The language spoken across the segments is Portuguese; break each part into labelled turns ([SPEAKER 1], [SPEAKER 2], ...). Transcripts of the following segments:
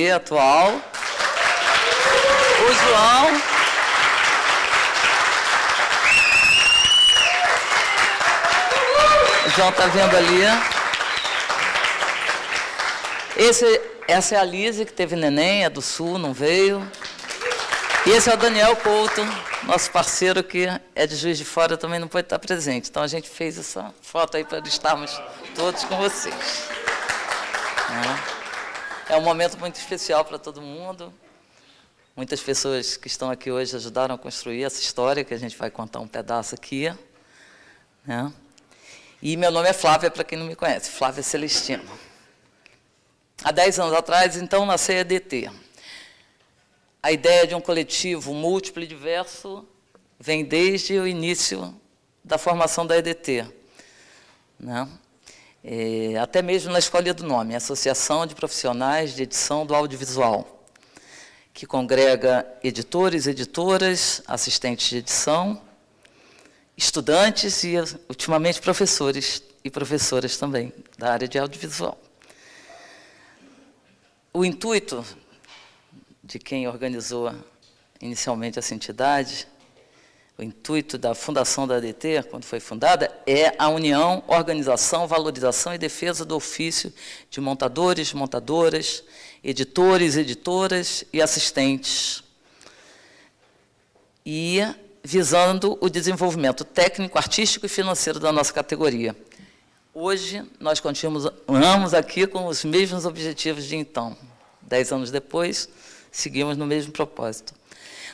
[SPEAKER 1] ADT atual. O João. O João está vendo ali. Essa é a Lise, que teve neném, é do Sul, não veio. E esse é o Daniel Couto, nosso parceiro, que é de Juiz de Fora, também não pode estar presente. Então, a gente fez essa foto aí para estarmos todos com vocês. É um momento muito especial para todo mundo. Muitas pessoas que estão aqui hoje ajudaram a construir essa história, que a gente vai contar um pedaço aqui. Né? E meu nome é Flávia, para quem não me conhece, Flávia Celestino. Há 10 anos atrás, então, nasceu a EDT. A ideia de um coletivo múltiplo e diverso vem desde o início da formação da EDT. Né? Até mesmo na escolha do nome, Associação de Profissionais de Edição do Audiovisual, que congrega editores, editoras, assistentes de edição, estudantes e, ultimamente, professores e professoras também da área de audiovisual. O intuito de quem organizou inicialmente essa entidade, o intuito da fundação da ADT, quando foi fundada, é a união, organização, valorização e defesa do ofício de montadores, montadoras, editores, editoras e assistentes, e visando o desenvolvimento técnico, artístico e financeiro da nossa categoria. Hoje, nós continuamos aqui com os mesmos objetivos de então. 10 anos depois, seguimos no mesmo propósito.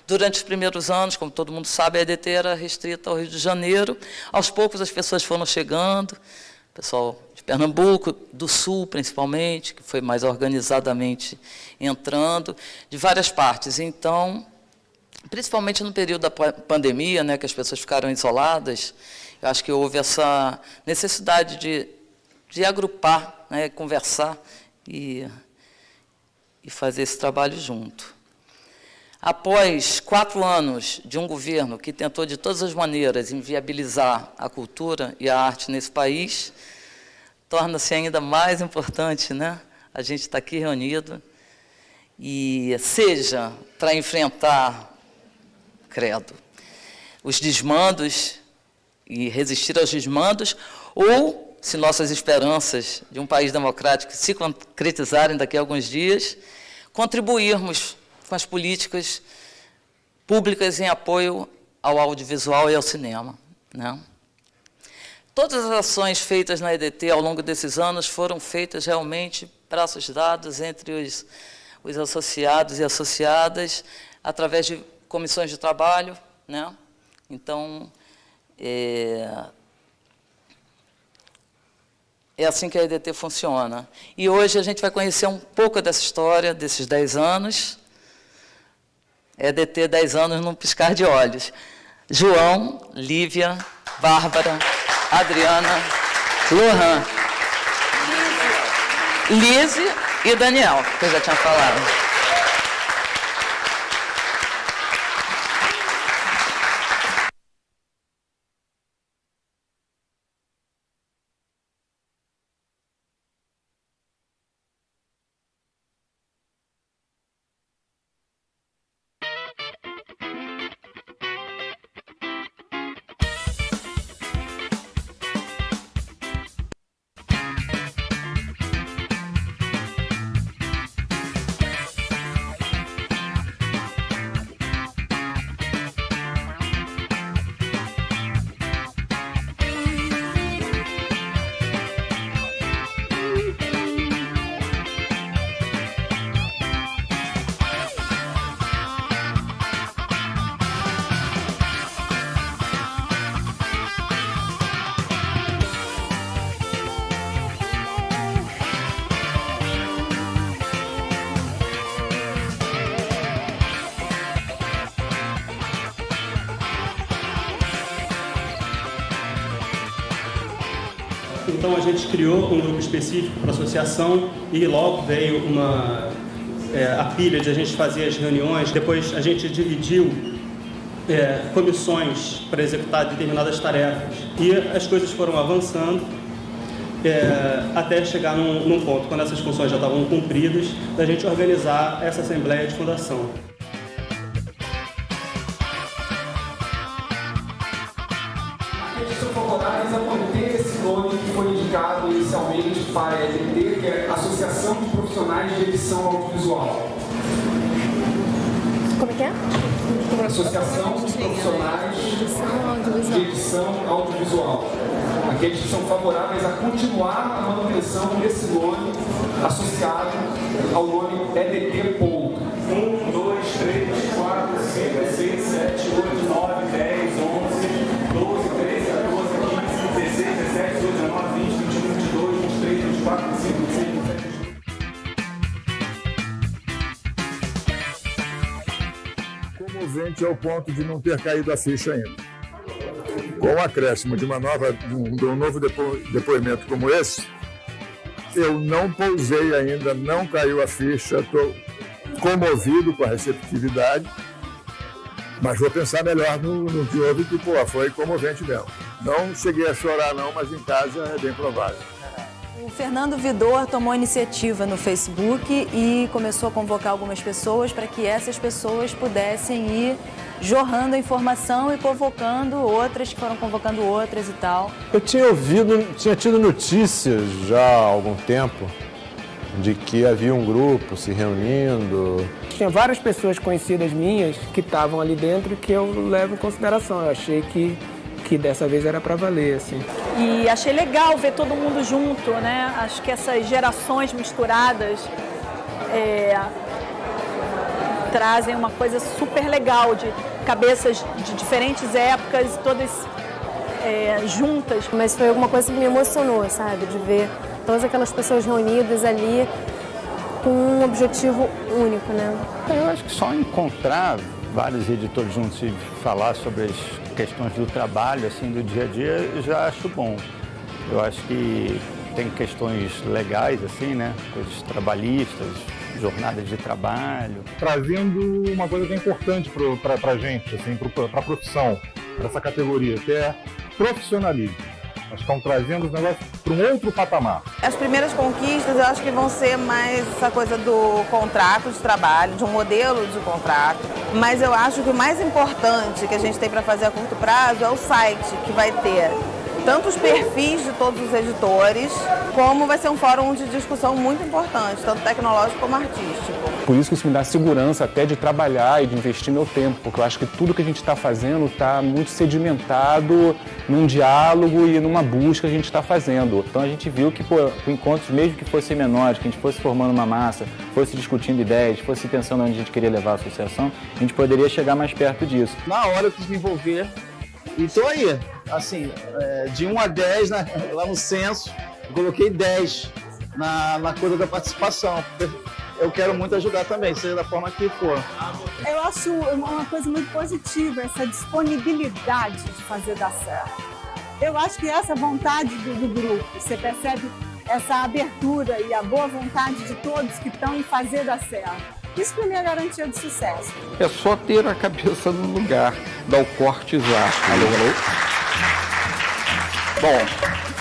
[SPEAKER 1] Durante os primeiros anos, como todo mundo sabe, a EDT era restrita ao Rio de Janeiro. Aos poucos, as pessoas foram chegando, pessoal de Pernambuco, do Sul, principalmente, que foi mais organizadamente entrando, de várias partes. Então, principalmente no período da pandemia, né, que as pessoas ficaram isoladas, eu acho que houve essa necessidade de agrupar, né, conversar e fazer esse trabalho junto. Após 4 anos de um governo que tentou de todas as maneiras inviabilizar a cultura e a arte nesse país, torna-se ainda mais importante, né, a gente estar aqui reunido, e seja para enfrentar, credo, os desmandos e resistir aos desmandos, ou, se nossas esperanças de um país democrático se concretizarem daqui a alguns dias, contribuirmos com as políticas públicas em apoio ao audiovisual e ao cinema. Né? Todas as ações feitas na EDT ao longo desses anos foram feitas realmente braços dados entre os associados e associadas, através de comissões de trabalho. Né? Então, é assim que a EDT funciona. E hoje a gente vai conhecer um pouco dessa história, desses 10 anos. EDT 10 anos num piscar de olhos. João, Lívia, Bárbara, Adriana, Lohan, Lise e Daniel, que eu já tinha falado.
[SPEAKER 2] Então a gente criou um grupo específico para a associação e logo veio a pilha de a gente fazer as reuniões. Depois a gente dividiu comissões para executar determinadas tarefas e as coisas foram avançando. até chegar num ponto, quando essas funções já estavam cumpridas, da gente organizar essa Assembleia de Fundação.
[SPEAKER 3] Aqueles que são favoráveis a manter esse nome que foi indicado inicialmente para a EDT, que é Associação de Profissionais de Edição Audiovisual.
[SPEAKER 4] Como é que é?
[SPEAKER 3] Associação de Profissionais de Edição Audiovisual. Aqueles que são favoráveis a continuar a manutenção desse nome associado ao nome EDT. 1, 2, 3, 4, 5, 6, 7, 8, 9, 10, 11, 12, 13, 14, 15, 16, 17, 18, 19, 20, 21, 22, 23, 24, 25, 26, 27.
[SPEAKER 5] Comovente ao ponto de não ter caído a ficha ainda. Com o acréscimo de um novo depoimento como esse, eu não pousei ainda, não caiu a ficha, estou comovido com a receptividade, mas vou pensar melhor no que houve, que foi comovente mesmo. Não cheguei a chorar não, mas em casa é bem provável.
[SPEAKER 6] O Fernando Vidor tomou iniciativa no Facebook e começou a convocar algumas pessoas para que essas pessoas pudessem ir jorrando a informação e convocando outras, que foram convocando outras e tal.
[SPEAKER 7] Eu tinha tido notícias já há algum tempo de que havia um grupo se reunindo.
[SPEAKER 8] Tinha várias pessoas conhecidas minhas que estavam ali dentro que eu levo em consideração. Eu achei que dessa vez era para valer, assim.
[SPEAKER 9] E achei legal ver todo mundo junto, né? Acho que essas gerações misturadas trazem uma coisa super legal, de cabeças de diferentes épocas, todas juntas.
[SPEAKER 4] Mas foi alguma coisa que me emocionou, sabe? De ver todas aquelas pessoas reunidas ali com um objetivo único, né?
[SPEAKER 10] Eu acho que só encontrar vários editores juntos e falar sobre as questões do trabalho, assim, do dia a dia, eu já acho bom. Eu acho que tem questões legais, assim, né? Coisas trabalhistas, jornadas de trabalho.
[SPEAKER 5] Trazendo uma coisa que é importante para a gente, assim, para a profissão, para essa categoria, que é profissionalismo. Nós estamos trazendo os negócios para um outro patamar.
[SPEAKER 11] As primeiras conquistas eu acho que vão ser mais essa coisa do contrato de trabalho, de um modelo de contrato. Mas eu acho que o mais importante que a gente tem para fazer a curto prazo é o site, que vai ter tanto os perfis de todos os editores, como vai ser um fórum de discussão muito importante, tanto tecnológico como artístico.
[SPEAKER 12] Por isso que isso me dá segurança até de trabalhar e de investir meu tempo, porque eu acho que tudo que a gente está fazendo está muito sedimentado num diálogo e numa busca que a gente está fazendo. Então a gente viu que, encontros, mesmo que fossem menores, que a gente fosse formando uma massa, fosse discutindo ideias, fosse pensando onde a gente queria levar a associação, a gente poderia chegar mais perto disso.
[SPEAKER 13] Na hora eu quis me envolver e estou aí, assim, de 1 a 10, né, lá no censo, eu coloquei 10 na coisa da participação, porque eu quero muito ajudar também, seja da forma que for.
[SPEAKER 14] Eu acho uma coisa muito positiva, essa disponibilidade de fazer dar certo. Eu acho que essa vontade do grupo, você percebe essa abertura e a boa vontade de todos que estão em fazer dar certo. Isso para mim é garantia de sucesso.
[SPEAKER 10] É só ter a cabeça no lugar, dar o corte exato.
[SPEAKER 15] Alô? Bom,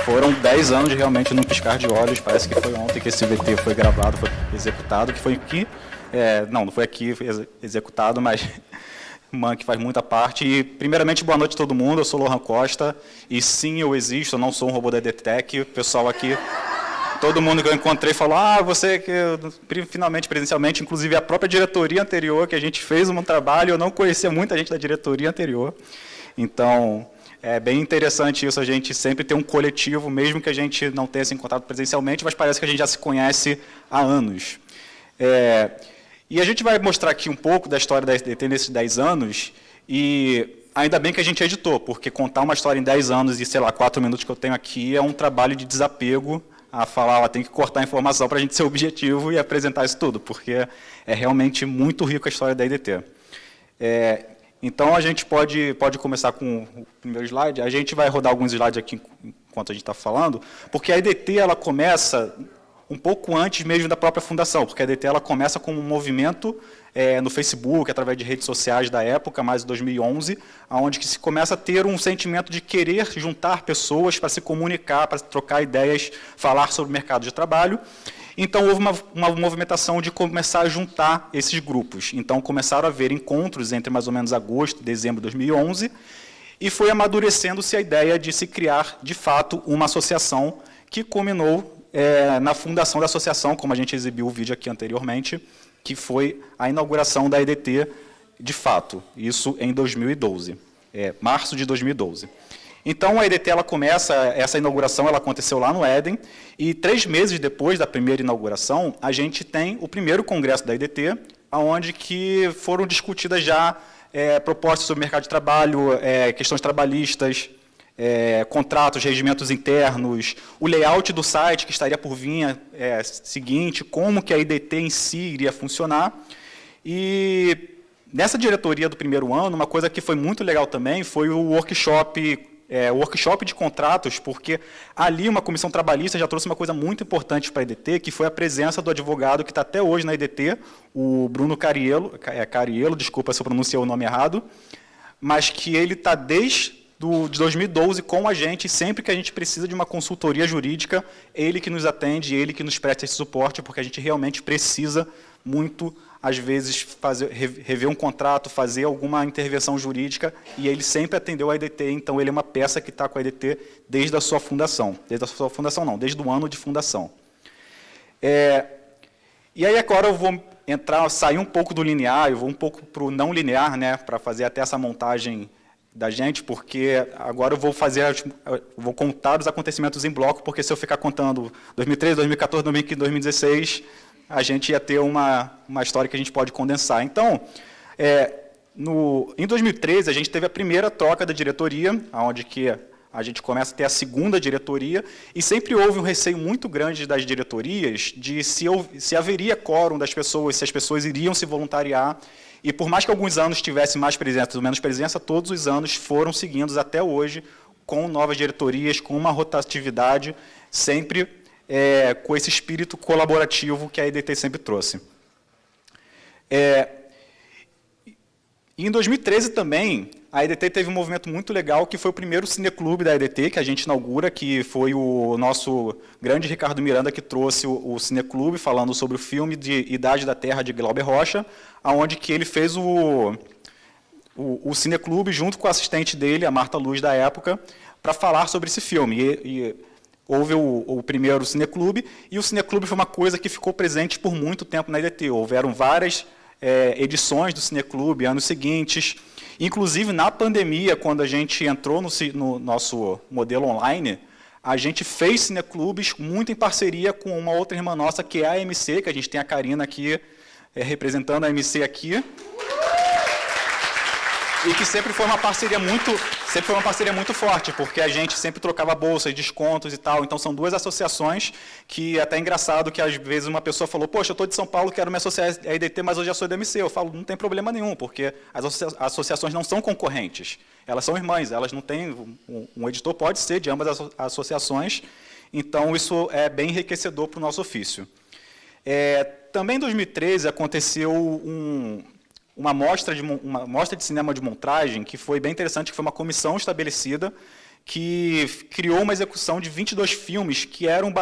[SPEAKER 15] foram 10 anos realmente num piscar de olhos. Parece que foi ontem que esse VT foi gravado, foi executado, que foi aqui. Não foi aqui, foi executado, mas Man, que faz muita parte. E, primeiramente, boa noite a todo mundo. Eu sou Lohan Costa. E sim, eu existo, eu não sou um robô da EDTech. O pessoal aqui, todo mundo que eu encontrei falou, você que finalmente, presencialmente, inclusive a própria diretoria anterior, que a gente fez um trabalho, eu não conhecia muita gente da diretoria anterior. Então, é bem interessante isso, a gente sempre ter um coletivo, mesmo que a gente não tenha se encontrado presencialmente, mas parece que a gente já se conhece há anos. E a gente vai mostrar aqui um pouco da história da EDT nesses 10 anos, e ainda bem que a gente editou, porque contar uma história em 10 anos e, sei lá, 4 minutos que eu tenho aqui é um trabalho de desapego a falar, tem que cortar a informação para a gente ser objetivo e apresentar isso tudo, porque é realmente muito rico a história da EDT. Então, a gente pode começar com o primeiro slide. A gente vai rodar alguns slides aqui enquanto a gente está falando, porque a EDT ela começa um pouco antes mesmo da própria fundação, porque a EDT ela começa como um movimento no Facebook, através de redes sociais da época, mais de 2011, onde que se começa a ter um sentimento de querer juntar pessoas para se comunicar, para trocar ideias, falar sobre o mercado de trabalho. Então, houve uma movimentação de começar a juntar esses grupos. Então, começaram a haver encontros entre mais ou menos agosto e dezembro de 2011, e foi amadurecendo-se a ideia de se criar, de fato, uma associação que culminou na fundação da associação, como a gente exibiu o vídeo aqui anteriormente, que foi a inauguração da EDT, de fato, isso em 2012, março de 2012. Então, a EDT ela começa, essa inauguração ela aconteceu lá no Éden, e 3 meses depois da primeira inauguração, a gente tem o primeiro congresso da EDT, onde que foram discutidas já propostas sobre mercado de trabalho, questões trabalhistas, contratos, regimentos internos, o layout do site que estaria por vir seguinte, como que a EDT em si iria funcionar. E nessa diretoria do primeiro ano, uma coisa que foi muito legal também foi o workshop de contratos, porque ali uma comissão trabalhista já trouxe uma coisa muito importante para a EDT, que foi a presença do advogado que está até hoje na EDT, o Bruno Cariello, desculpa se eu pronunciei o nome errado, mas que ele está desde de 2012 com a gente, sempre que a gente precisa de uma consultoria jurídica, ele que nos atende, ele que nos presta esse suporte, porque a gente realmente precisa muito, às vezes, rever um contrato, fazer alguma intervenção jurídica, e ele sempre atendeu a EDT, então ele é uma peça que está com a EDT desde a sua fundação. Desde o ano de fundação. E aí agora eu vou sair um pouco do linear, eu vou um pouco para o não linear, né, para fazer até essa montagem da gente, porque agora eu vou contar os acontecimentos em bloco, porque se eu ficar contando 2013, 2014, 2015, 2016, a gente ia ter uma história que a gente pode condensar. Então, em 2013, a gente teve a primeira troca da diretoria, onde que a gente começa a ter a segunda diretoria, e sempre houve um receio muito grande das diretorias de se haveria quórum das pessoas, se as pessoas iriam se voluntariar. E por mais que alguns anos tivesse mais presença ou menos presença, todos os anos foram seguindo até hoje, com novas diretorias, com uma rotatividade, sempre com esse espírito colaborativo que a EDT sempre trouxe. E em 2013 também, a EDT teve um movimento muito legal, que foi o primeiro cineclube da EDT, que a gente inaugura, que foi o nosso grande Ricardo Miranda que trouxe o cineclube, falando sobre o filme de Idade da Terra, de Glauber Rocha, onde que ele fez o cineclube junto com a assistente dele, a Marta Luz, da época, para falar sobre esse filme. E houve o primeiro cineclube, e o cineclube foi uma coisa que ficou presente por muito tempo na EDT. Houveram várias edições do cineclube, anos seguintes. Inclusive, na pandemia, quando a gente entrou no nosso modelo online, a gente fez cineclubes muito em parceria com uma outra irmã nossa, que é a MC, que a gente tem a Karina aqui, representando a MC aqui. E que sempre foi uma parceria muito forte, porque a gente sempre trocava bolsas, descontos e tal. Então, são duas associações que é até engraçado que, às vezes, uma pessoa falou, poxa, eu estou de São Paulo, quero me associar à EDT, mas eu já sou da MC. Eu falo, não tem problema nenhum, porque as associações não são concorrentes. Elas são irmãs, elas não têm... Um editor pode ser de ambas as associações, então isso é bem enriquecedor para o nosso ofício. Também em 2013 aconteceu uma mostra de cinema de montagem, que foi bem interessante, que foi uma comissão estabelecida, que criou uma execução de 22 filmes que eram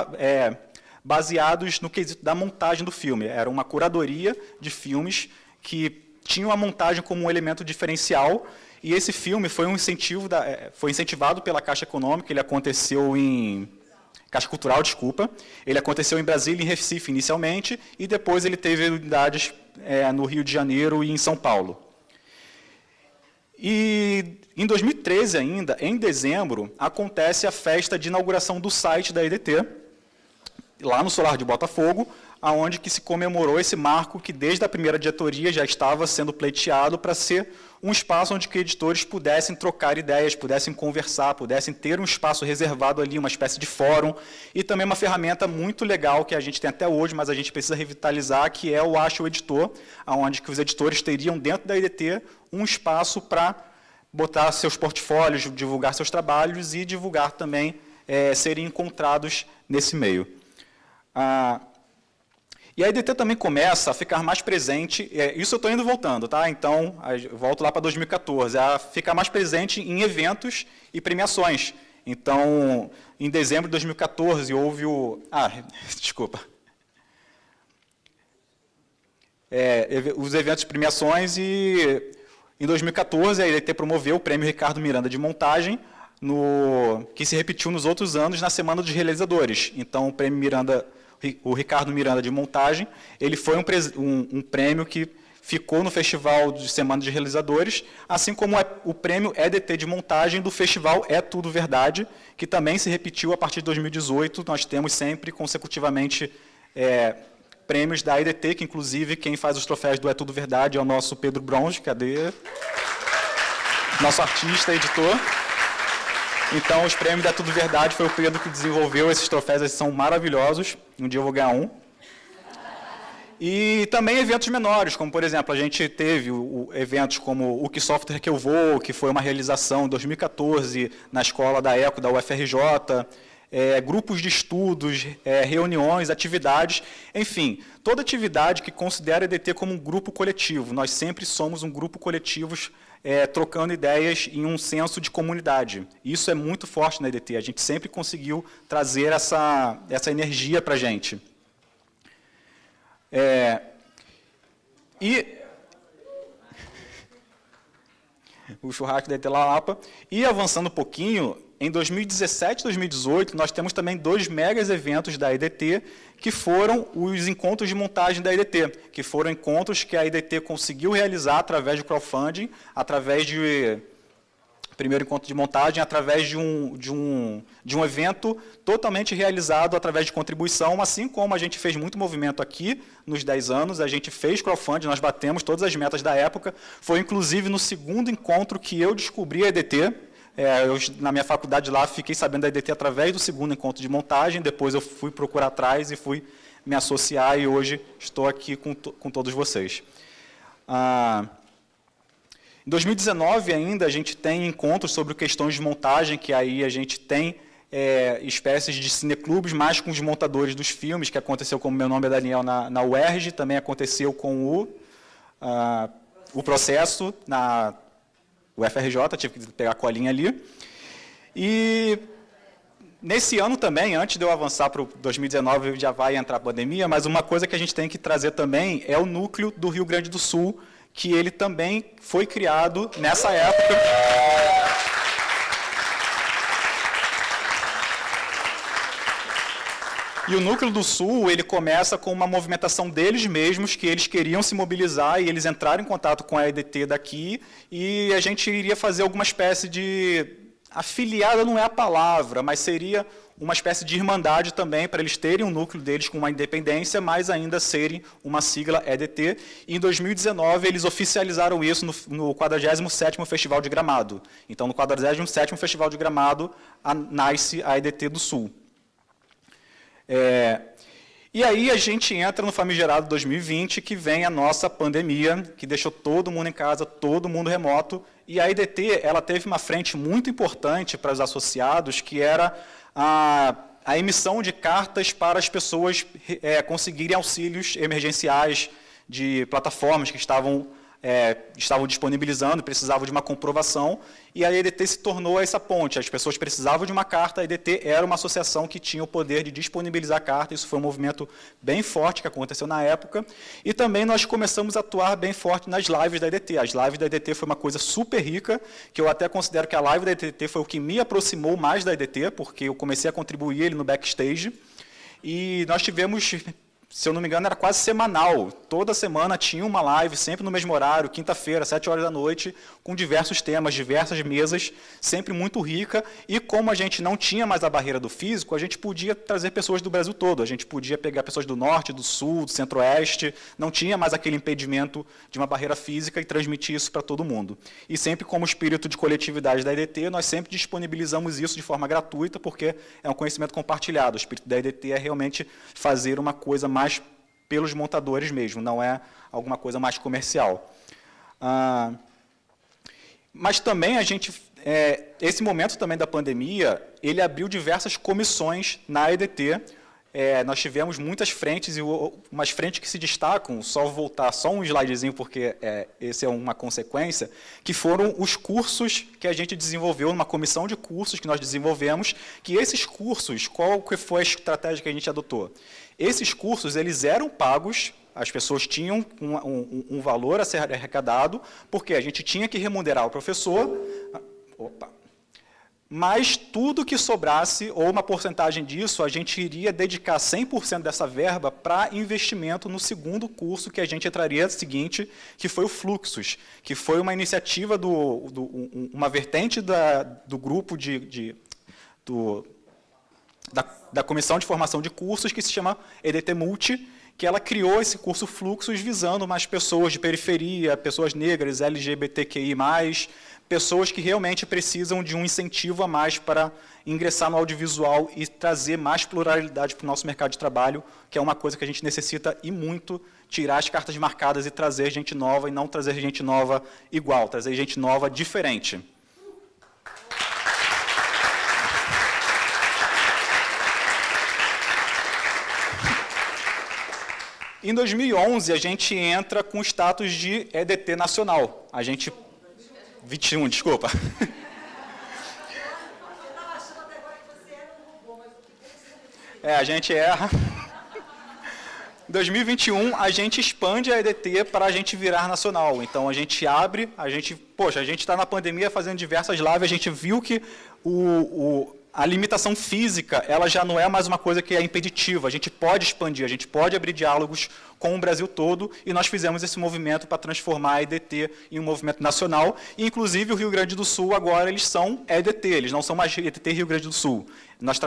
[SPEAKER 15] baseados no quesito da montagem do filme. Era uma curadoria de filmes que tinham a montagem como um elemento diferencial, e esse filme foi foi incentivado pela Caixa Econômica, ele aconteceu em... Caixa Cultural, desculpa. Ele aconteceu em Brasília e em Recife, inicialmente, e depois ele teve unidades no Rio de Janeiro e em São Paulo. E em 2013 ainda, em dezembro, acontece a festa de inauguração do site da EDT, lá no Solar de Botafogo, aonde que se comemorou esse marco que desde a primeira diretoria já estava sendo pleiteado para ser um espaço onde que editores pudessem trocar ideias, pudessem conversar, pudessem ter um espaço reservado ali, uma espécie de fórum, e também uma ferramenta muito legal que a gente tem até hoje, mas a gente precisa revitalizar, que é o Acha o Editor, onde que os editores teriam dentro da EDT um espaço para botar seus portfólios, divulgar seus trabalhos e divulgar também, serem encontrados nesse meio. E a EDT também começa a ficar mais presente, isso eu estou indo voltando, tá? Então, eu volto lá para 2014, a ficar mais presente em eventos e premiações. Então, em dezembro de 2014, houve o... desculpa. Os eventos de premiações e, em 2014, a EDT promoveu o Prêmio Ricardo Miranda de Montagem, que se repetiu nos outros anos na Semana dos Realizadores. Então, o Ricardo Miranda de Montagem, ele foi um prêmio que ficou no Festival de Semana de Realizadores, assim como o prêmio EDT de Montagem do Festival É Tudo Verdade, que também se repetiu a partir de 2018. Nós temos sempre, consecutivamente, prêmios da EDT, que, inclusive, quem faz os troféus do É Tudo Verdade é o nosso Pedro Bronze, cadê? Nosso artista, editor. Então, os prêmios da Tudo Verdade foi o Pedro que desenvolveu esses troféus, eles são maravilhosos. Um dia eu vou ganhar um. E também eventos menores, como, por exemplo, a gente teve eventos como o Que Software Que Eu Vou, que foi uma realização em 2014 na escola da ECO, da UFRJ, grupos de estudos, reuniões, atividades, enfim, toda atividade que considera a EDT como um grupo coletivo. Nós sempre somos um grupo coletivo trocando ideias em um senso de comunidade. Isso é muito forte na EDT, a gente sempre conseguiu trazer essa energia para a gente. O churrasco da EDT Lapa. E avançando um pouquinho, em 2017 e 2018, nós temos também 2 megas eventos da EDT, que foram os encontros de montagem da EDT, que foram encontros que a EDT conseguiu realizar através de crowdfunding, através de... primeiro encontro de montagem, através de um evento totalmente realizado através de contribuição, assim como a gente fez muito movimento aqui nos 10 anos, a gente fez crowdfunding, nós batemos todas as metas da época, foi inclusive no segundo encontro que eu descobri a EDT, na minha faculdade lá fiquei sabendo da EDT através do segundo encontro de montagem, depois eu fui procurar atrás e fui me associar e hoje estou aqui com todos vocês. Em 2019 ainda a gente tem encontros sobre questões de montagem, que aí a gente tem espécies de cineclubes, mais com os montadores dos filmes, que aconteceu, como meu nome é Daniel, na UERJ, também aconteceu com o processo na UFRJ, tive que pegar a colinha ali. E nesse ano também, antes de eu avançar para o 2019, já vai entrar a pandemia, mas uma coisa que a gente tem que trazer também é o núcleo do Rio Grande do Sul, que ele também foi criado nessa época. E o Núcleo do Sul, ele começa com uma movimentação deles mesmos, que eles queriam se mobilizar e eles entraram em contato com a EDT daqui, e a gente iria fazer alguma espécie de... afiliada não é a palavra, mas seria uma espécie de irmandade também, para eles terem um núcleo deles com uma independência, mas ainda serem uma sigla EDT. E em 2019, eles oficializaram isso no 47º Festival de Gramado. Então, no 47º Festival de Gramado, nasce a EDT do Sul. E aí a gente entra no famigerado 2020, que vem a nossa pandemia, que deixou todo mundo em casa, todo mundo remoto, e a EDT ela teve uma frente muito importante para os associados, que era a emissão de cartas para as pessoas conseguirem auxílios emergenciais de plataformas que estavam disponibilizando, precisavam de uma comprovação, e a EDT se tornou essa ponte. As pessoas precisavam de uma carta, a EDT era uma associação que tinha o poder de disponibilizar a carta, isso foi um movimento bem forte que aconteceu na época, e também nós começamos a atuar bem forte nas lives da EDT. As lives da EDT foi uma coisa super rica, que eu até considero que a live da EDT foi o que me aproximou mais da EDT, porque eu comecei a contribuir ele no backstage, e nós tivemos... se eu não me engano, era quase semanal. Toda semana tinha uma live, sempre no mesmo horário, quinta-feira, 7h da noite, com diversos temas, diversas mesas, sempre muito rica. E como a gente não tinha mais a barreira do físico, a gente podia trazer pessoas do Brasil todo. A gente podia pegar pessoas do norte, do sul, do centro-oeste. Não tinha mais aquele impedimento de uma barreira física e transmitir isso para todo mundo. E sempre como espírito de coletividade da EDT, nós sempre disponibilizamos isso de forma gratuita, porque é um conhecimento compartilhado. O espírito da EDT é realmente fazer uma coisa mais pelos montadores mesmo, não é alguma coisa mais comercial. Mas também a gente, esse momento também da pandemia, ele abriu diversas comissões na EDT, nós tivemos muitas frentes, e umas frentes que se destacam, só voltar só um slidezinho, porque esse é uma consequência, que foram os cursos que a gente desenvolveu, uma comissão de cursos que nós desenvolvemos, que esses cursos, qual que foi a estratégia que a gente adotou? Esses cursos, eles eram pagos, as pessoas tinham um valor a ser arrecadado, porque a gente tinha que remunerar o professor, mas tudo que sobrasse, ou uma porcentagem disso, a gente iria dedicar 100% dessa verba para investimento no segundo curso que a gente entraria seguinte, que foi o Fluxos, que foi uma iniciativa, uma vertente do grupo da Comissão de Formação de Cursos, que se chama EDT Multi, que ela criou esse curso Fluxos visando mais pessoas de periferia, pessoas negras, LGBTQI+, pessoas que realmente precisam de um incentivo a mais para ingressar no audiovisual e trazer mais pluralidade para o nosso mercado de trabalho, que é uma coisa que a gente necessita e muito, tirar as cartas marcadas e trazer gente nova, e não trazer gente nova igual, trazer gente nova diferente. Em 2011, a gente entra com o status de EDT nacional. A gente... 21, desculpa. A gente erra. Em 2021, a gente expande a EDT para a gente virar nacional. Então, a gente abre, a gente está na pandemia fazendo diversas lives, a gente viu que a limitação física, ela já não é mais uma coisa que é impeditiva, a gente pode expandir, a gente pode abrir diálogos com o Brasil todo, e nós fizemos esse movimento para transformar a EDT em um movimento nacional, e, inclusive, o Rio Grande do Sul, agora, eles são EDT, eles não são mais EDT Rio Grande do Sul. Nós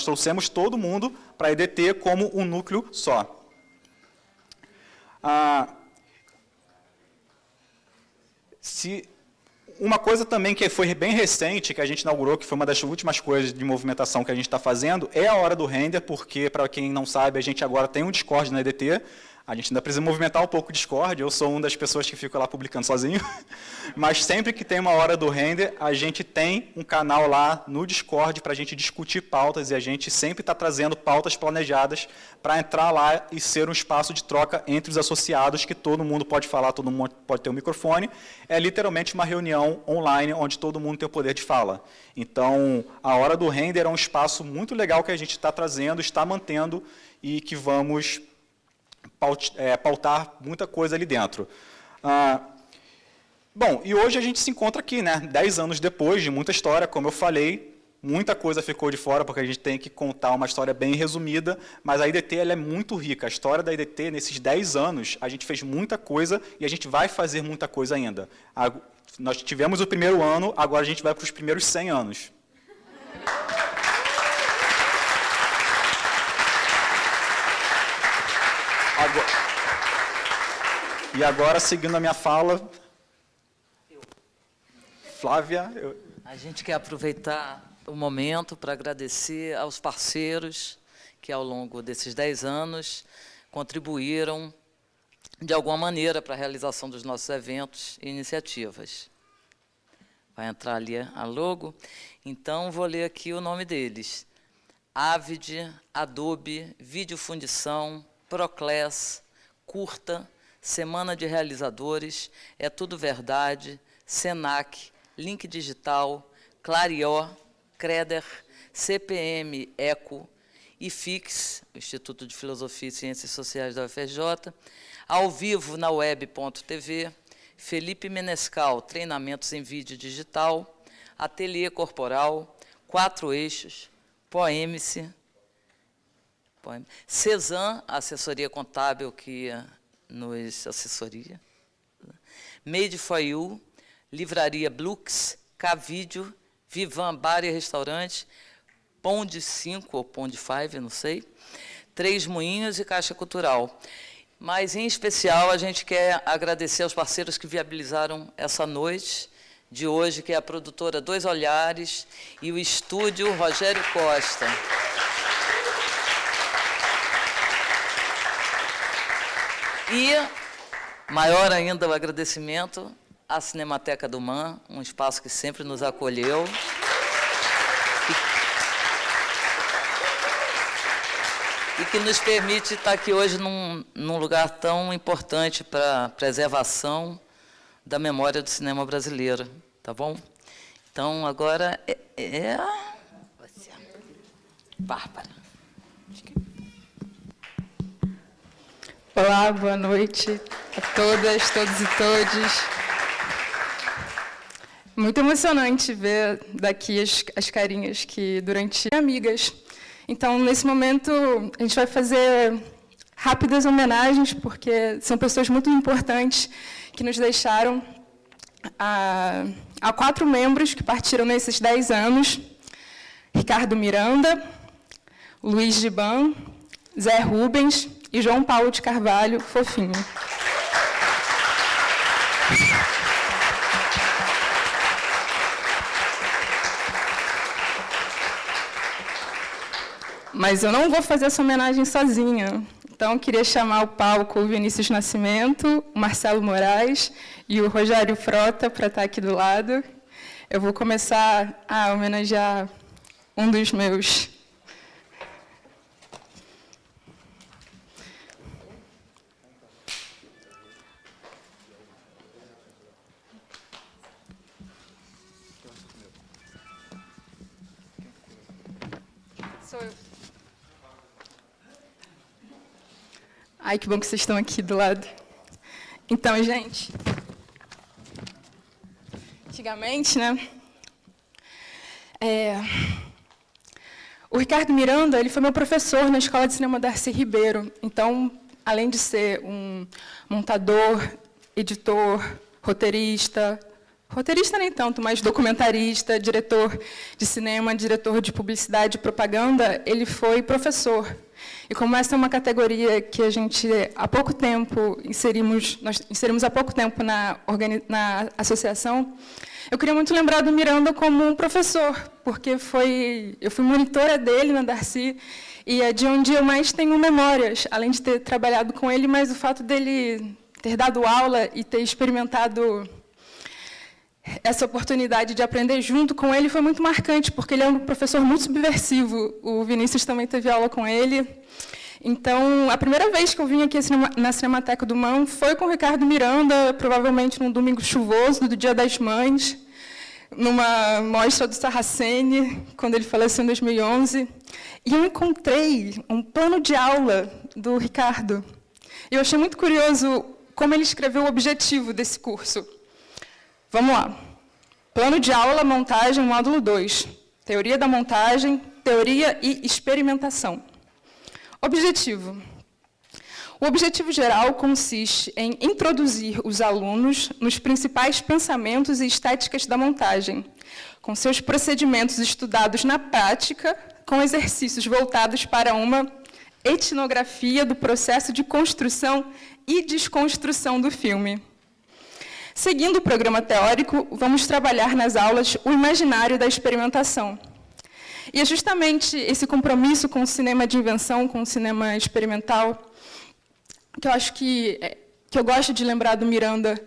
[SPEAKER 15] trouxemos todo mundo para a EDT como um núcleo só. Uma coisa também que foi bem recente, que a gente inaugurou, que foi uma das últimas coisas de movimentação que a gente está fazendo, é a Hora do Render, porque, para quem não sabe, a gente agora tem um Discord na EDT, a gente ainda precisa movimentar um pouco o Discord, eu sou uma das pessoas que fica lá publicando sozinho, mas sempre que tem uma Hora do Render, a gente tem um canal lá no Discord para a gente discutir pautas, e a gente sempre está trazendo pautas planejadas para entrar lá e ser um espaço de troca entre os associados, que todo mundo pode falar, todo mundo pode ter um microfone. É literalmente uma reunião online onde todo mundo tem o poder de fala. Então, a Hora do Render é um espaço muito legal que a gente está trazendo, está mantendo, e que vamos pautar muita coisa ali dentro. Bom, e hoje a gente se encontra aqui, né? 10 anos depois de muita história, como eu falei, muita coisa ficou de fora, porque a gente tem que contar uma história bem resumida, mas a EDT ela é muito rica. A história da EDT, nesses 10 anos, a gente fez muita coisa e a gente vai fazer muita coisa ainda. Nós tivemos o primeiro ano, agora a gente vai para os primeiros 100 anos. E agora, seguindo a minha fala, Flávia...
[SPEAKER 1] A gente quer aproveitar o momento para agradecer aos parceiros que, ao longo desses 10 anos, contribuíram, de alguma maneira, para a realização dos nossos eventos e iniciativas. Vai entrar ali a logo? Então, vou ler aqui o nome deles. Avid, Adobe, Videofundição, Proclass, Curta, Semana de Realizadores, É Tudo Verdade, Senac, Link Digital, Clarió, Creder, CPM Eco, IFIX, o Instituto de Filosofia e Ciências Sociais da UFRJ, Ao Vivo na Web.tv, Felipe Menescal, Treinamentos em Vídeo Digital, Ateliê Corporal, 4 Eixos, Poemice, Cezan, assessoria contábil que nos assessoria, Made for You, Livraria Blux, K-Vídeo, Vivan Bar e Restaurante, Pão de 5 ou Pão de 5, não sei, Três Moinhos e Caixa Cultural. Mas, em especial, a gente quer agradecer aos parceiros que viabilizaram essa noite de hoje, que é a produtora Dois Olhares e o estúdio Rogério Costa. E, maior ainda o agradecimento à Cinemateca do MAN, um espaço que sempre nos acolheu. que nos permite estar aqui hoje num lugar tão importante para a preservação da memória do cinema brasileiro, tá bom? Então, agora é você, Bárbara.
[SPEAKER 16] Olá, boa noite a todas, todos e todes. Muito emocionante ver daqui as carinhas que durante amigas. Então, nesse momento, a gente vai fazer rápidas homenagens, porque são pessoas muito importantes que nos deixaram. Há 4 membros que partiram nesses 10 anos: Ricardo Miranda, Luiz Giban, Zé Rubens e João Paulo de Carvalho, Fofinho. Mas eu não vou fazer essa homenagem sozinha. Então, queria chamar ao palco o Vinícius Nascimento, o Marcelo Moraes e o Rogério Frota para estar aqui do lado. Eu vou começar a homenagear um dos meus. Sou eu. Ai, que bom que vocês estão aqui do lado. Então, gente, antigamente, né, o Ricardo Miranda, ele foi meu professor na Escola de Cinema Darcy Ribeiro. Então, além de ser um montador, editor, roteirista nem tanto, mas documentarista, diretor de cinema, diretor de publicidade e propaganda, ele foi professor. E como essa é uma categoria que a gente, há pouco tempo, nós inserimos há pouco tempo na associação, eu queria muito lembrar do Miranda como um professor, porque eu fui monitora dele na Darcy, e é de onde eu mais tenho memórias, além de ter trabalhado com ele, mas o fato dele ter dado aula e ter experimentado essa oportunidade de aprender junto com ele foi muito marcante, porque ele é um professor muito subversivo. O Vinícius também teve aula com ele. Então, a primeira vez que eu vim aqui na Cinemateca do MAM foi com o Ricardo Miranda, provavelmente num domingo chuvoso do Dia das Mães, numa mostra do Sarracene, quando ele faleceu em 2011. E eu encontrei um plano de aula do Ricardo. Eu achei muito curioso como ele escreveu o objetivo desse curso. Vamos lá. Plano de aula, montagem, módulo 2. Teoria da montagem, teoria e experimentação. Objetivo. O objetivo geral consiste em introduzir os alunos nos principais pensamentos e estéticas da montagem, com seus procedimentos estudados na prática, com exercícios voltados para uma etnografia do processo de construção e desconstrução do filme. Seguindo o programa teórico, vamos trabalhar nas aulas o imaginário da experimentação. E é justamente esse compromisso com o cinema de invenção, com o cinema experimental, que eu acho que eu gosto de lembrar do Miranda,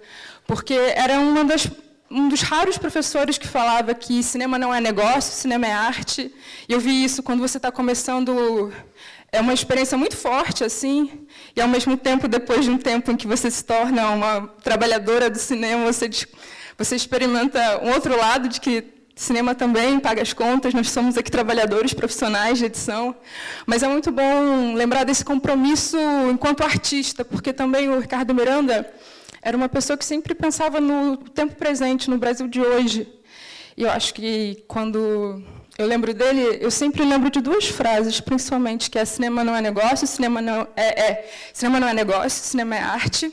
[SPEAKER 16] porque era um dos raros professores que falava que cinema não é negócio, cinema é arte. E eu vi isso quando você está começando. É uma experiência muito forte, assim, e, ao mesmo tempo, depois de um tempo em que você se torna uma trabalhadora do cinema, você experimenta um outro lado de que cinema também paga as contas, nós somos aqui trabalhadores profissionais de edição, mas é muito bom lembrar desse compromisso enquanto artista, porque também o Ricardo Miranda era uma pessoa que sempre pensava no tempo presente, no Brasil de hoje. E eu acho que, quando eu lembro dele, eu sempre lembro de 2 frases, principalmente, que é cinema não é negócio, cinema não é negócio, cinema é arte,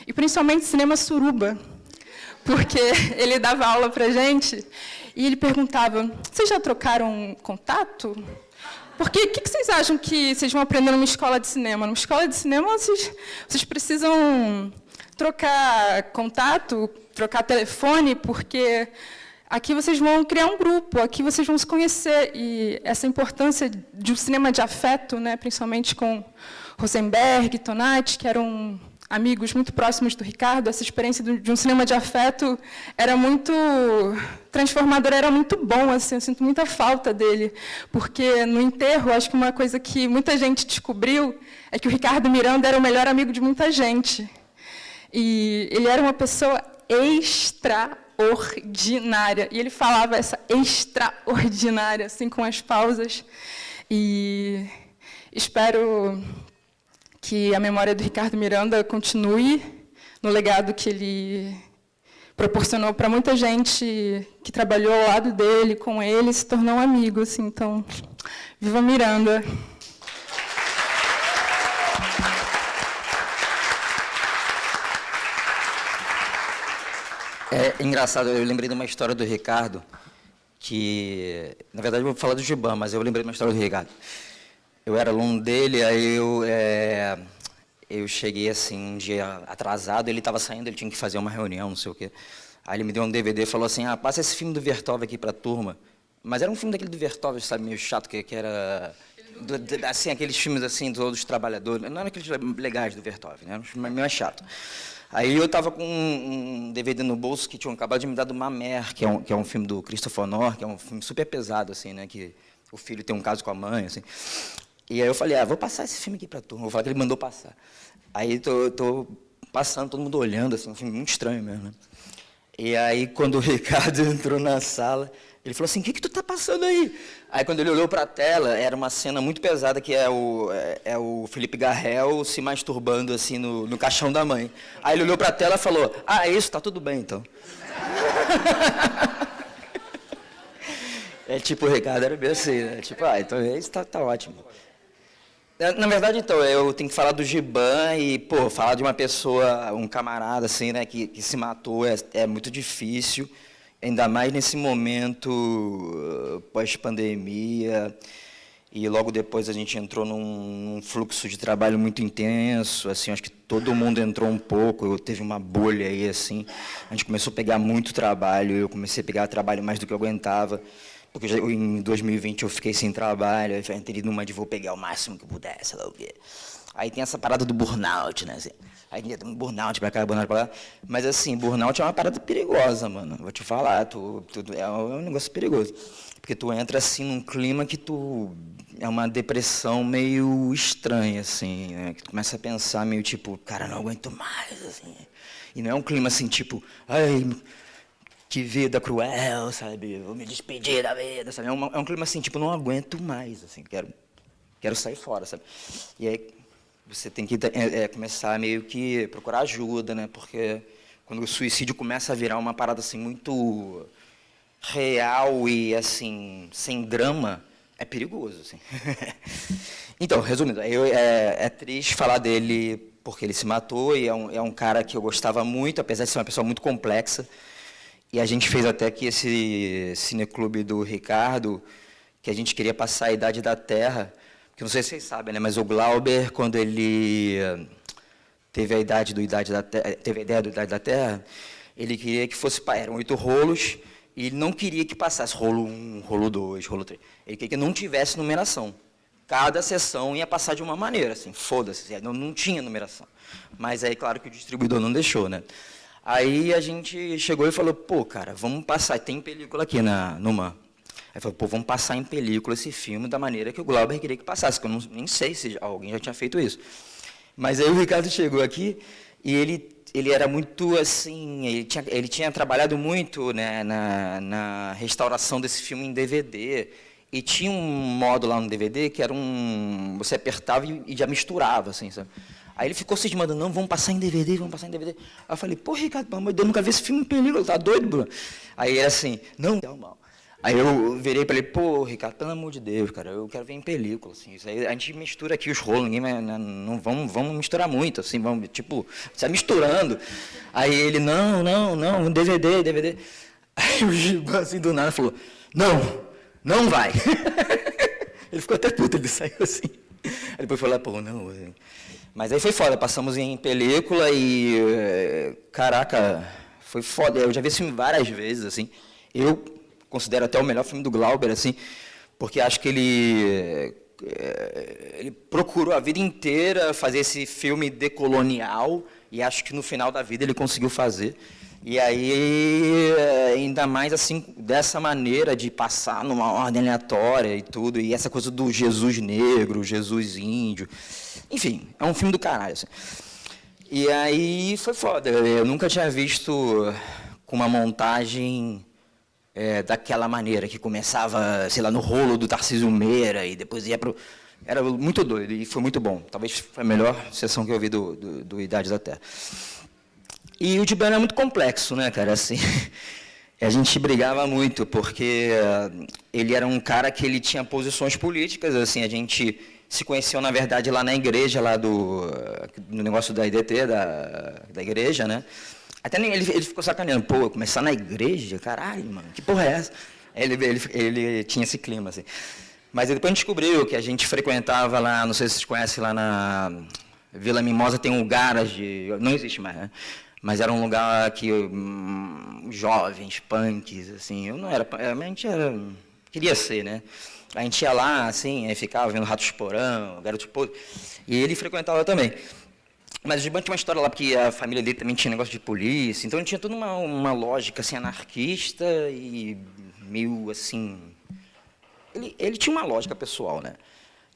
[SPEAKER 16] e principalmente cinema suruba, porque ele dava aula para a gente e ele perguntava: vocês já trocaram contato? Porque o que vocês acham que vocês vão aprender numa escola de cinema? Numa escola de cinema, vocês precisam trocar contato, trocar telefone, porque aqui vocês vão criar um grupo, aqui vocês vão se conhecer. E essa importância de um cinema de afeto, né, principalmente com Rosenberg, Tonati, que eram amigos muito próximos do Ricardo, essa experiência de um cinema de afeto era muito transformadora, era muito bom, assim, eu sinto muita falta dele, porque no enterro, acho que uma coisa que muita gente descobriu é que o Ricardo Miranda era o melhor amigo de muita gente. E ele era uma pessoa extraordinária, e ele falava essa extraordinária, assim, com as pausas, e espero que a memória do Ricardo Miranda continue no legado que ele proporcionou para muita gente que trabalhou ao lado dele, com ele, se tornou um amigo. Assim, então, viva Miranda!
[SPEAKER 17] É engraçado, eu lembrei de uma história do Ricardo, que, na verdade, eu vou falar do Giban, mas eu lembrei de uma história do Ricardo. Eu era aluno dele, aí eu cheguei assim um dia atrasado, ele estava saindo, ele tinha que fazer uma reunião, não sei o quê. Aí ele me deu um DVD e falou assim, passa esse filme do Vertov aqui para a turma. Mas era um filme daquele do Vertov, sabe, meio chato, que era assim, aqueles filmes assim, dos trabalhadores, não eram aqueles legais do Vertov, né? Era um filme meio chato. Aí eu estava com um DVD no bolso que tinham acabado de me dar do Mamer, que é um filme do Christopher North, que é um filme super pesado, assim, né, que o filho tem um caso com a mãe, assim. E aí eu falei, vou passar esse filme aqui para a turma, vou falar que ele mandou passar. Aí tô passando, todo mundo olhando, assim, um filme muito estranho mesmo, né? E aí, quando o Ricardo entrou na sala, ele falou assim, o que tu tá passando aí? Aí, quando ele olhou para a tela, era uma cena muito pesada, que é o Felipe Garrel se masturbando, assim, no caixão da mãe. Aí ele olhou para a tela e falou, é isso, tá tudo bem, então. É tipo, o Ricardo era bem assim, né? Tipo, então isso tá ótimo. Na verdade, então, eu tenho que falar do Giban e, falar de uma pessoa, um camarada, assim, né, que se matou é muito difícil, ainda mais nesse momento pós-pandemia, e logo depois a gente entrou num fluxo de trabalho muito intenso, assim, acho que todo mundo entrou um pouco, teve uma bolha aí, assim, a gente começou a pegar muito trabalho, eu comecei a pegar trabalho mais do que eu aguentava, porque em 2020 eu fiquei sem trabalho, eu entrei numa de vou pegar o máximo que eu puder, sei lá o quê. Aí tem essa parada do burnout, né? Assim, aí tem um burnout pra cá, burnout pra lá. Mas assim, burnout é uma parada perigosa, mano. Vou te falar, é um negócio perigoso. Porque tu entra assim num clima que é uma depressão meio estranha, assim, né? Que tu começa a pensar meio tipo, cara, não aguento mais, assim. E não é um clima assim, tipo, que vida cruel, sabe? Vou me despedir da vida, sabe? É um clima assim, tipo, não aguento mais, assim, quero sair fora, sabe? E aí você tem que começar meio que procurar ajuda, né? Porque quando o suicídio começa a virar uma parada assim muito real e assim sem drama, é perigoso, assim. Então, resumindo, é triste falar dele porque ele se matou e é um cara que eu gostava muito, apesar de ser uma pessoa muito complexa. E a gente fez até que esse cineclube do Ricardo, que a gente queria passar a Idade da Terra, que não sei se vocês sabem, né, mas o Glauber, quando ele teve a ideia do Idade da Terra, ele queria que fosse, eram 8 rolos, e ele não queria que passasse rolo 1, rolo 2, rolo 3. Ele queria que não tivesse numeração. Cada sessão ia passar de uma maneira, assim, foda-se, não tinha numeração. Mas aí, claro que o distribuidor não deixou, né? Aí a gente chegou e falou, cara, vamos passar, tem película aqui no MAN. Aí falou, vamos passar em película esse filme da maneira que o Glauber queria que passasse, que eu nem sei se alguém já tinha feito isso. Mas aí o Ricardo chegou aqui e ele era muito assim, ele tinha trabalhado muito, né, na restauração desse filme em DVD, e tinha um modo lá no DVD que era você apertava e já misturava, assim, sabe? Aí ele ficou se mandando, não, vamos passar em DVD, vamos passar em DVD. Aí eu falei, Ricardo, pelo amor de Deus, nunca vi esse filme em película, tá doido, Bruno? Aí ele assim, não, dá mal. Aí eu virei para ele, Ricardo, pelo amor de Deus, cara, eu quero ver em película, assim, isso aí, a gente mistura aqui os rolos, não vamos misturar muito, assim, vamos, tipo, você vai misturando. Aí ele, não, DVD. Aí o Giban, assim, do nada, falou, não vai. Ele ficou até puto, ele saiu assim. Aí depois foi lá, não, mas aí foi foda, passamos em película e, caraca, foi foda. Eu já vi esse filme várias vezes, assim. Eu considero até o melhor filme do Glauber, assim, porque acho que ele ele procurou a vida inteira fazer esse filme decolonial e acho que no final da vida ele conseguiu fazer. E aí, ainda mais assim, dessa maneira de passar numa ordem aleatória e tudo, e essa coisa do Jesus negro, Jesus índio, enfim, é um filme do caralho. Assim. E aí foi foda, eu nunca tinha visto com uma montagem daquela maneira, que começava, sei lá, no rolo do Tarcísio Meira e depois ia pro... Era muito doido e foi muito bom. Talvez foi a melhor sessão que eu vi do Idade da Terra. E o Giban é muito complexo, né, cara? Assim, a gente brigava muito, porque ele era um cara que ele tinha posições políticas, assim, a gente se conheceu, na verdade, lá na igreja, lá no negócio da IDT, da igreja, né? Até ele ficou sacaneando, pô, começar na igreja? Caralho, mano, que porra é essa? Ele tinha esse clima, assim. Mas depois a gente descobriu que a gente frequentava lá, não sei se vocês conhecem, lá na Vila Mimosa tem um garage, não existe mais, né? Mas era um lugar que jovens, punks, assim, eu não era, a gente era, queria ser, né? A gente ia lá, assim, aí ficava vendo Ratos de Porão, Garotos Podres, e ele frequentava também. Mas o Giban tinha uma história lá, porque a família dele também tinha negócio de polícia, então ele tinha toda uma lógica, assim, anarquista e meio, assim... Ele tinha uma lógica pessoal, né?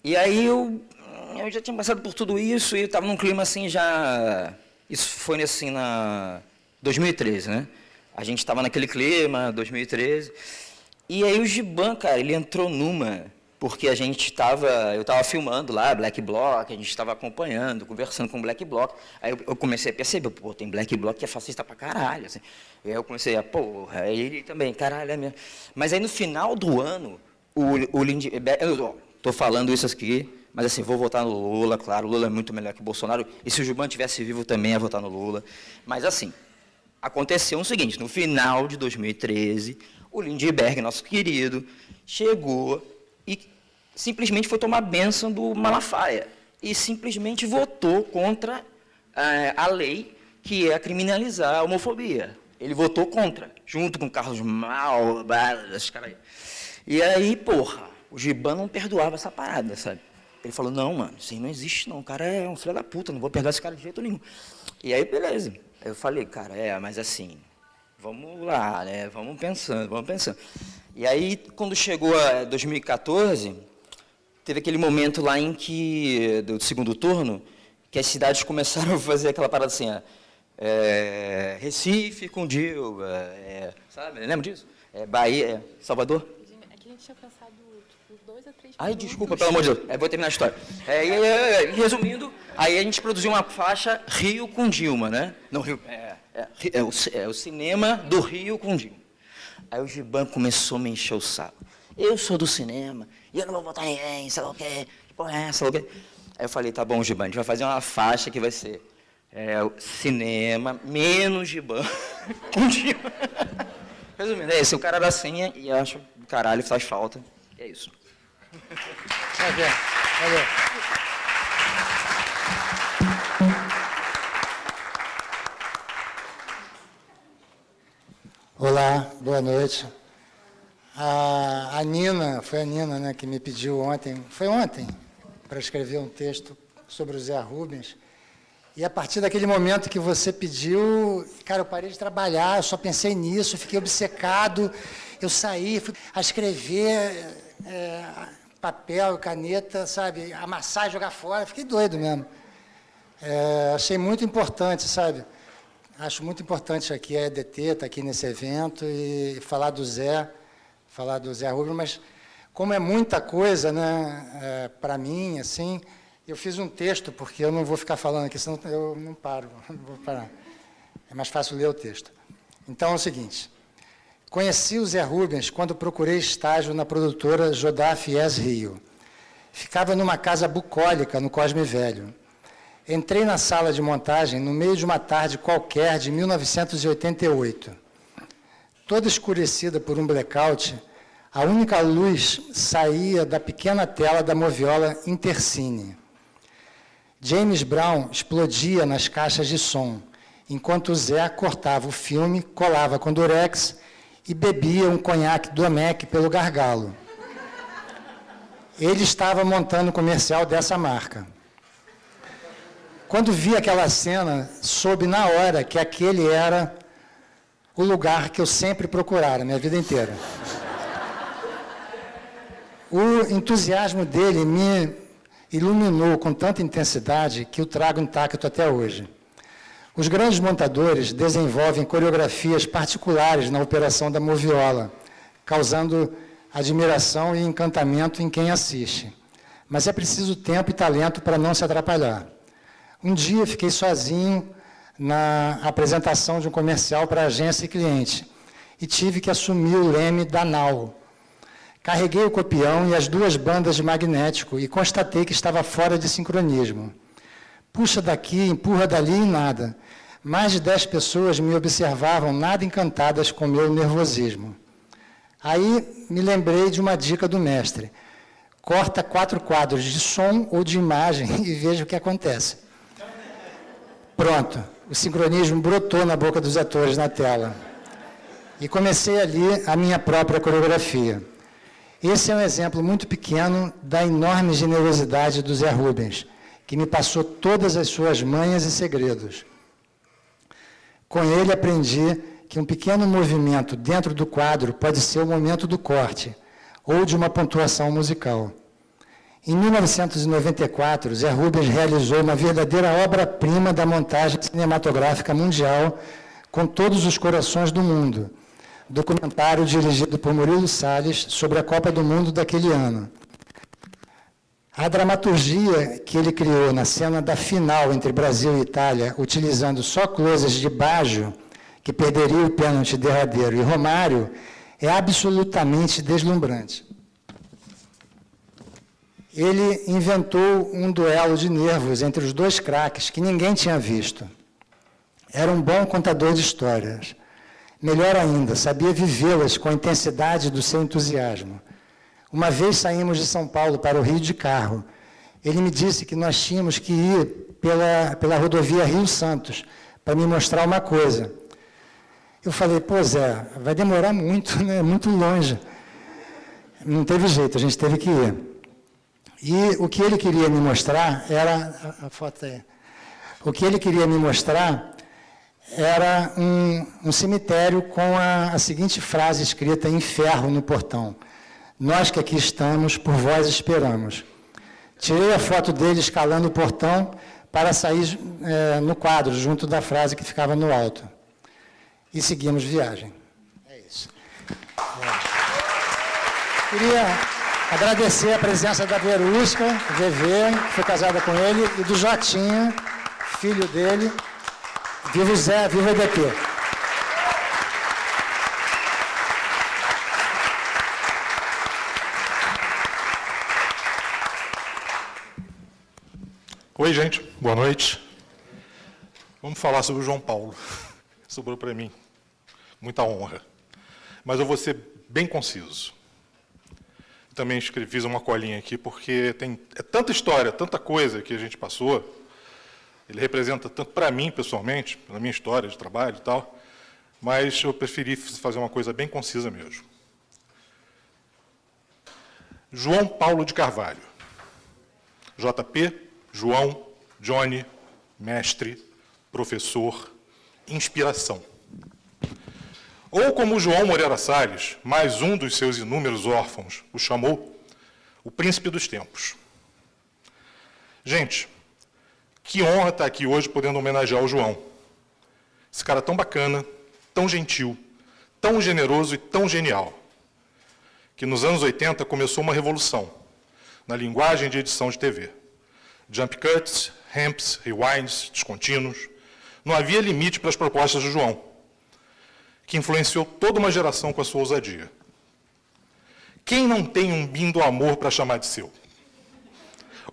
[SPEAKER 17] E aí eu já tinha passado por tudo isso e eu estava num clima, assim, já... Isso foi, assim, na 2013, né? A gente estava naquele clima, 2013. E aí o Giban, cara, ele entrou numa... Porque eu estava filmando lá, Black Bloc, a gente estava acompanhando, conversando com o Black Bloc. Aí eu comecei a perceber, pô, tem Black Bloc que é fascista pra caralho. Assim. Aí eu comecei porra, ele também, caralho, é mesmo. Mas aí no final do ano, o Lindbergh, eu estou falando isso aqui, mas assim, vou votar no Lula, claro, o Lula é muito melhor que o Bolsonaro, e se o Giban tivesse vivo também ia votar no Lula. Mas assim, aconteceu o seguinte, no final de 2013, o Lindbergh, nosso querido, chegou e simplesmente foi tomar bênção do Malafaia e simplesmente votou contra a lei que é criminalizar a homofobia. Ele votou contra, junto com Carlos Mal, esses caras aí. E aí, porra, o Giban não perdoava essa parada, sabe? Ele falou, não, mano, isso aí não existe não, o cara é um filho da puta, não vou perdoar esse cara de jeito nenhum. E aí, beleza. Aí eu falei, cara, mas assim, vamos lá, né, vamos pensando. E aí, quando chegou a 2014, teve aquele momento lá em que, do segundo turno, que as cidades começaram a fazer aquela parada assim, Recife com Dilma, sabe, lembra disso? Bahia, Salvador.
[SPEAKER 16] É que a gente tinha pensado, tipo, 2 a 3 minutos.
[SPEAKER 17] Ai, desculpa, pelo amor de Deus, vou terminar a história. Resumindo, aí a gente produziu uma faixa Rio com Dilma, né? Não, Rio, o cinema do Rio com Dilma. Aí o Giban começou a me encher o saco. Eu sou do cinema, e eu não vou votar em ninguém, sei lá o quê, porra é essa, sei lá o quê. Aí eu falei, tá bom, Giban, a gente vai fazer uma faixa que vai ser cinema menos Giban com Dilma. Resumindo, é esse, o cara da senha e acho do caralho, faz falta, e é isso.
[SPEAKER 18] Olá, boa noite. A Nina, foi a Nina, né, que me pediu ontem, para escrever um texto sobre o Zé Rubens. E a partir daquele momento que você pediu, cara, eu parei de trabalhar, eu só pensei nisso, fiquei obcecado, eu saí, fui a escrever, papel, caneta, sabe, amassar e jogar fora, fiquei doido mesmo. Achei muito importante, sabe, acho muito importante aqui a EDT, estar aqui nesse evento e falar do Zé Rubens, mas como é muita coisa, né, para mim, assim, eu fiz um texto, porque eu não vou ficar falando aqui, senão eu não paro, não vou parar. É mais fácil ler o texto. Então, é o seguinte, conheci o Zé Rubens quando procurei estágio na produtora Jodá Fies Rio. Ficava numa casa bucólica, no Cosme Velho. Entrei na sala de montagem no meio de uma tarde qualquer de 1988. Toda escurecida por um blackout, a única luz saía da pequena tela da moviola Intercine. James Brown explodia nas caixas de som, enquanto o Zé cortava o filme, colava com durex e bebia um conhaque Domecq pelo gargalo. ele estava montando um comercial dessa marca. Quando vi aquela cena, soube na hora que aquele era o lugar que eu sempre procurara, a minha vida inteira. O entusiasmo dele me iluminou com tanta intensidade que o trago intacto até hoje. Os grandes montadores desenvolvem coreografias particulares na operação da moviola, causando admiração e encantamento em quem assiste. Mas é preciso tempo e talento para não se atrapalhar. Um dia fiquei sozinho na apresentação de um comercial para agência e cliente e tive que assumir o leme da Nau. Carreguei o copião e as duas bandas de magnético e constatei que estava fora de sincronismo. Puxa daqui, empurra dali e nada. Mais de 10 pessoas me observavam nada encantadas com meu nervosismo. Aí me lembrei de uma dica do mestre. Corta 4 quadros de som ou de imagem e veja o que acontece. Pronto, o sincronismo brotou na boca dos atores na tela. E comecei ali a minha própria coreografia. Esse é um exemplo muito pequeno da enorme generosidade do Zé Rubens, que me passou todas as suas manhas e segredos. Com ele aprendi que um pequeno movimento dentro do quadro pode ser o momento do corte, ou de uma pontuação musical. Em 1994, Zé Rubens realizou uma verdadeira obra-prima da montagem cinematográfica mundial com todos os corações do mundo, documentário dirigido por Murilo Salles sobre a Copa do Mundo daquele ano. A dramaturgia que ele criou na cena da final entre Brasil e Itália, utilizando só closes de Baggio, que perderia o pênalti derradeiro, e Romário, é absolutamente deslumbrante. Ele inventou um duelo de nervos entre os dois craques que ninguém tinha visto. Era um bom contador de histórias. Melhor ainda, sabia vivê-las com a intensidade do seu entusiasmo. Uma vez saímos de São Paulo para o Rio de carro. Ele me disse que nós tínhamos que ir pela rodovia Rio-Santos para me mostrar uma coisa. Eu falei, pô, Zé, vai demorar muito, né? Muito longe. Não teve jeito, a gente teve que ir. E o que ele queria me mostrar era... A foto aí. O que ele queria me mostrar era um cemitério com a seguinte frase escrita em ferro no portão. Nós que aqui estamos, por vós esperamos. Tirei a foto dele escalando o portão para sair no quadro, junto da frase que ficava no alto. E seguimos viagem. É isso. Queria agradecer a presença da Verusca, VV, que foi casada com ele, e do Jotinha, filho dele. Viva o Zé, viva o EDP.
[SPEAKER 19] Oi, gente. Boa noite. Vamos falar sobre o João Paulo. Sobrou para mim. Muita honra. Mas eu vou ser bem conciso. Também fiz uma colinha aqui, porque é tanta história, tanta coisa que a gente passou. Ele representa tanto para mim, pessoalmente, pela minha história de trabalho e tal, mas eu preferi fazer uma coisa bem concisa mesmo. João Paulo de Carvalho. JP, João, Johnny, mestre, professor, inspiração. Ou como João Moreira Salles, mais um dos seus inúmeros órfãos, o chamou, o príncipe dos tempos. Gente, que honra estar aqui hoje podendo homenagear o João. Esse cara tão bacana, tão gentil, tão generoso e tão genial, que nos anos 80 começou uma revolução na linguagem de edição de TV. Jump cuts, ramps, rewinds, descontínuos. Não havia limite para as propostas do João, que influenciou toda uma geração com a sua ousadia. Quem não tem um BIM do amor para chamar de seu?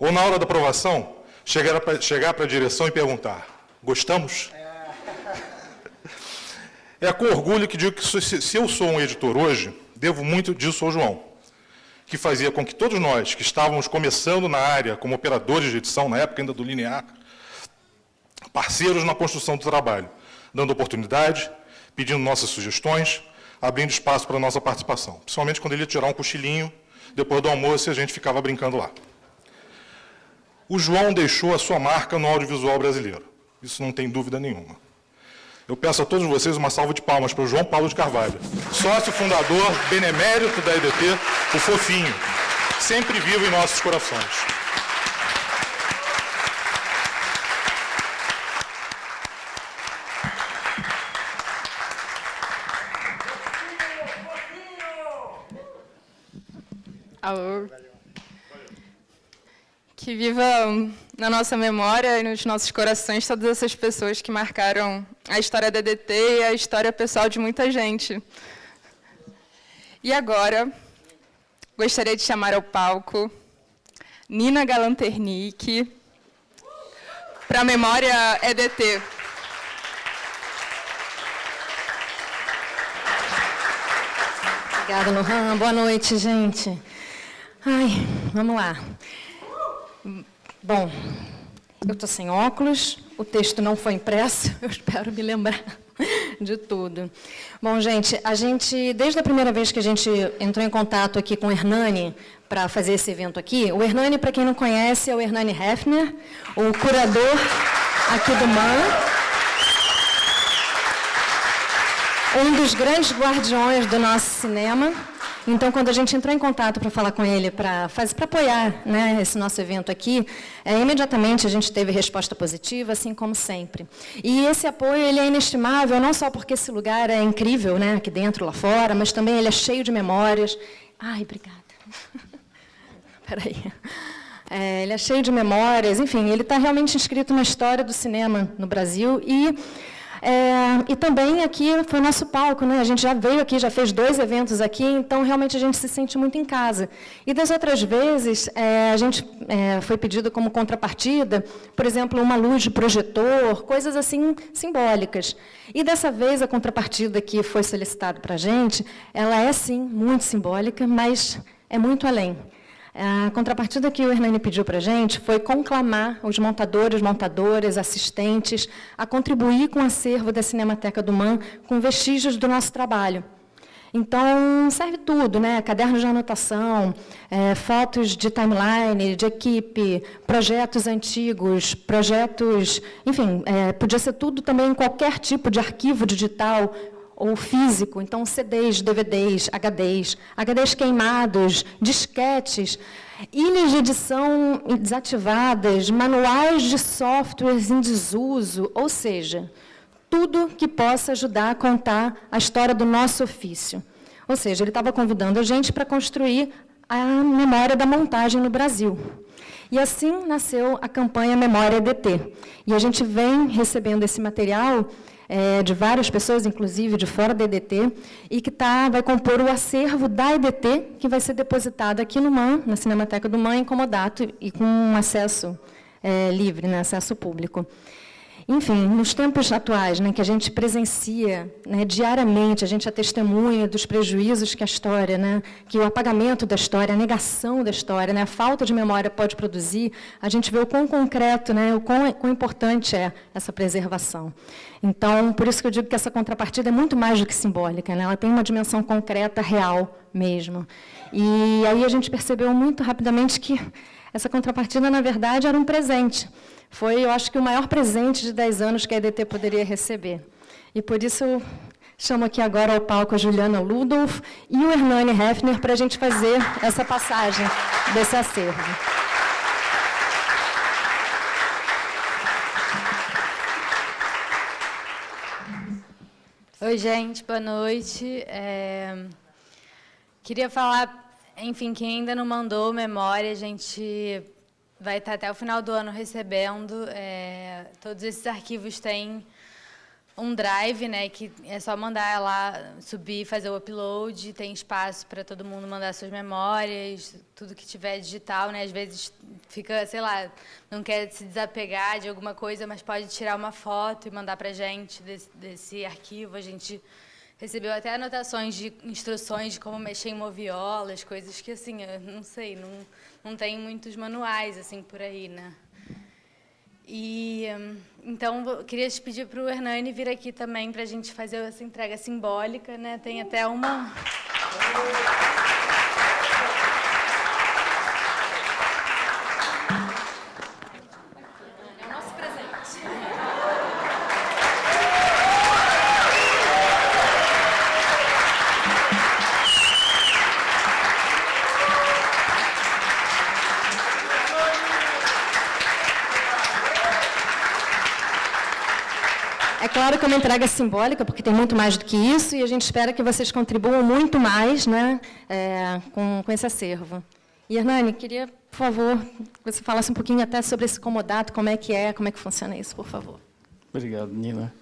[SPEAKER 19] Ou na hora da aprovação, chegar para a direção e perguntar, gostamos? É com orgulho que digo que se eu sou um editor hoje, devo muito disso ao João, que fazia com que todos nós, que estávamos começando na área como operadores de edição, na época ainda do linear, parceiros na construção do trabalho, dando oportunidade, pedindo nossas sugestões, abrindo espaço para a nossa participação, principalmente quando ele ia tirar um cochilinho depois do almoço, e a gente ficava brincando lá. O João deixou a sua marca no audiovisual brasileiro. Isso não tem dúvida nenhuma. Eu peço a todos vocês uma salva de palmas para o João Paulo de Carvalho, sócio fundador, benemérito da EDT, o fofinho, sempre vivo em nossos corações.
[SPEAKER 16] Alô. Que viva na nossa memória e nos nossos corações todas essas pessoas que marcaram a história da EDT e a história pessoal de muita gente. E agora, gostaria de chamar ao palco Nina Galanternick para a memória EDT.
[SPEAKER 20] Obrigada, Lohan. Boa noite, gente. Ai, vamos lá. Bom, eu estou sem óculos, o texto não foi impresso, eu espero me lembrar de tudo. Bom, gente, desde a primeira vez que a gente entrou em contato aqui com o Hernani para fazer esse evento aqui, o Hernani, para quem não conhece, é o Hernani Heffner, o curador aqui do MAN, um dos grandes guardiões do nosso cinema. Então, quando a gente entrou em contato para falar com ele, para apoiar, né, esse nosso evento aqui, imediatamente a gente teve resposta positiva, assim como sempre. E esse apoio ele é inestimável, não só porque esse lugar é incrível, né, aqui dentro, lá fora, mas também ele é cheio de memórias. Ai, obrigada. Espera aí. Ele é cheio de memórias, enfim, ele está realmente inscrito na história do cinema no Brasil e também aqui foi o nosso palco, né? A gente já veio aqui, já fez 2 eventos aqui, então realmente a gente se sente muito em casa. E das outras vezes, a gente foi pedido como contrapartida, por exemplo, uma luz de projetor, coisas assim simbólicas. E dessa vez a contrapartida que foi solicitada para a gente, ela é sim muito simbólica, mas é muito além. A contrapartida que o Hernani pediu para a gente foi conclamar os montadores, montadoras, assistentes a contribuir com o acervo da Cinemateca do MAN com vestígios do nosso trabalho. Então, serve tudo, né? Cadernos de anotação, fotos de timeline, de equipe, projetos antigos, projetos... Enfim, podia ser tudo também, qualquer tipo de arquivo digital ou físico, então CDs, DVDs, HDs queimados, disquetes, ilhas de edição desativadas, manuais de softwares em desuso, ou seja, tudo que possa ajudar a contar a história do nosso ofício. Ou seja, ele estava convidando a gente para construir a memória da montagem no Brasil. E assim nasceu a campanha Memória EDT. E a gente vem recebendo esse material de várias pessoas, inclusive de fora da EDT, e que vai compor o acervo da EDT, que vai ser depositado aqui no MAN, na Cinemateca do MAN, em comodato e com acesso livre, né, acesso público. Enfim, nos tempos atuais, né, que a gente presencia, né, diariamente, a gente é testemunha dos prejuízos que a história, né, que o apagamento da história, a negação da história, né, a falta de memória pode produzir, a gente vê o quão concreto, né, o quão importante é essa preservação. Então, por isso que eu digo que essa contrapartida é muito mais do que simbólica, né, ela tem uma dimensão concreta, real mesmo. E aí a gente percebeu muito rapidamente que essa contrapartida, na verdade, era um presente. Foi, eu acho que o maior presente de 10 anos que a EDT poderia receber. E por isso eu chamo aqui agora ao palco a Juliana Ludolf e o Hernani Heffner para a gente fazer essa passagem desse acervo.
[SPEAKER 21] Oi, gente, boa noite. Queria falar, enfim, quem ainda não mandou memória, a gente vai estar até o final do ano recebendo. Todos esses arquivos têm um drive, né, que é só mandar lá, subir, fazer o upload, tem espaço para todo mundo mandar suas memórias, tudo que tiver digital, né, às vezes fica, sei lá, não quer se desapegar de alguma coisa, mas pode tirar uma foto e mandar para a gente desse arquivo. A gente recebeu até anotações de instruções de como mexer em moviolas, coisas que, assim, eu não sei, não tem muitos manuais, assim, por aí, né? E, então, eu queria te pedir para o Hernani vir aqui também para a gente fazer essa entrega simbólica, né? Tem até uma...
[SPEAKER 20] claro que é uma entrega simbólica, porque tem muito mais do que isso, e a gente espera que vocês contribuam muito mais, né, com esse acervo. E, Hernani, queria, por favor, que você falasse um pouquinho até sobre esse comodato, como é que funciona isso, por favor.
[SPEAKER 2] Obrigado, Nina.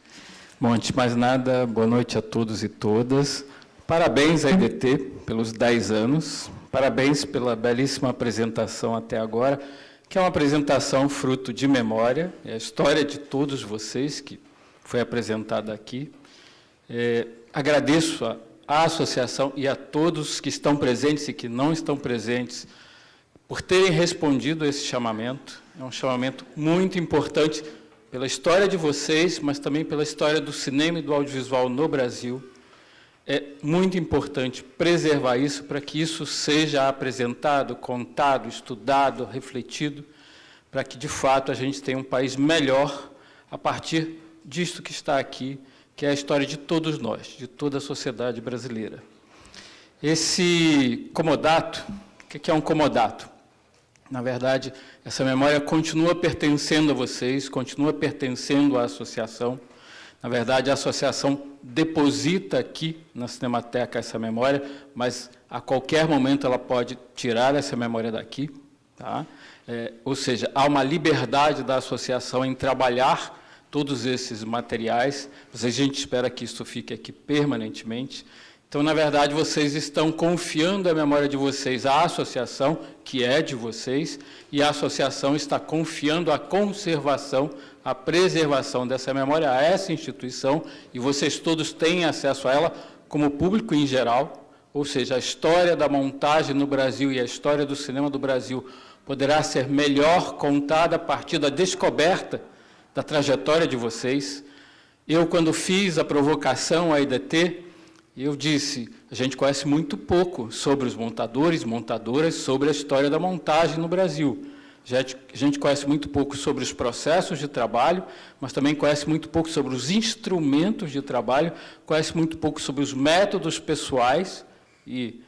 [SPEAKER 2] Bom, antes de mais nada, boa noite a todos e todas. Parabéns à IDT pelos 10 anos, parabéns pela belíssima apresentação até agora, que é uma apresentação fruto de memória, é a história de todos vocês que foi apresentada aqui. Agradeço à associação e a todos que estão presentes e que não estão presentes por terem respondido a esse chamamento. É um chamamento muito importante pela história de vocês, mas também pela história do cinema e do audiovisual no Brasil. É muito importante preservar isso para que isso seja apresentado, contado, estudado, refletido, para que, de fato, a gente tenha um país melhor a partir disto que está aqui, que é a história de todos nós, de toda a sociedade brasileira. Esse comodato, o que é um comodato? Na verdade, essa memória continua pertencendo a vocês, continua pertencendo à associação. Na verdade, a associação deposita aqui na Cinemateca essa memória, mas a qualquer momento ela pode tirar essa memória daqui. Tá? Ou seja, há uma liberdade da associação em trabalhar todos esses materiais, mas a gente espera que isso fique aqui permanentemente. Então, na verdade, vocês estão confiando a memória de vocês à associação, que é de vocês, e a associação está confiando a conservação, a preservação dessa memória a essa instituição, e vocês todos têm acesso a ela como público em geral, ou seja, a história da montagem no Brasil e a história do cinema do Brasil poderá ser melhor contada a partir da descoberta da trajetória de vocês. Eu, quando fiz a provocação à IDT, eu disse, a gente conhece muito pouco sobre os montadores, montadoras, sobre a história da montagem no Brasil. A gente conhece muito pouco sobre os processos de trabalho, mas também conhece muito pouco sobre os instrumentos de trabalho, conhece muito pouco sobre os métodos pessoais, e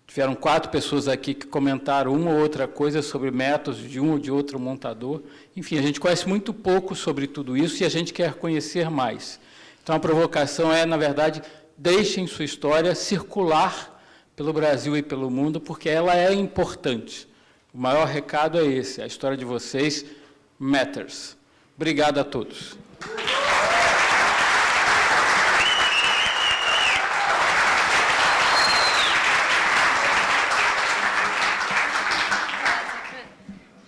[SPEAKER 2] tiveram 4 pessoas aqui que comentaram uma ou outra coisa sobre métodos de um ou de outro montador. Enfim, a gente conhece muito pouco sobre tudo isso e a gente quer conhecer mais. Então, a provocação é, na verdade, deixem sua história circular pelo Brasil e pelo mundo, porque ela é importante. O maior recado é esse, a história de vocês matters. Obrigado a todos.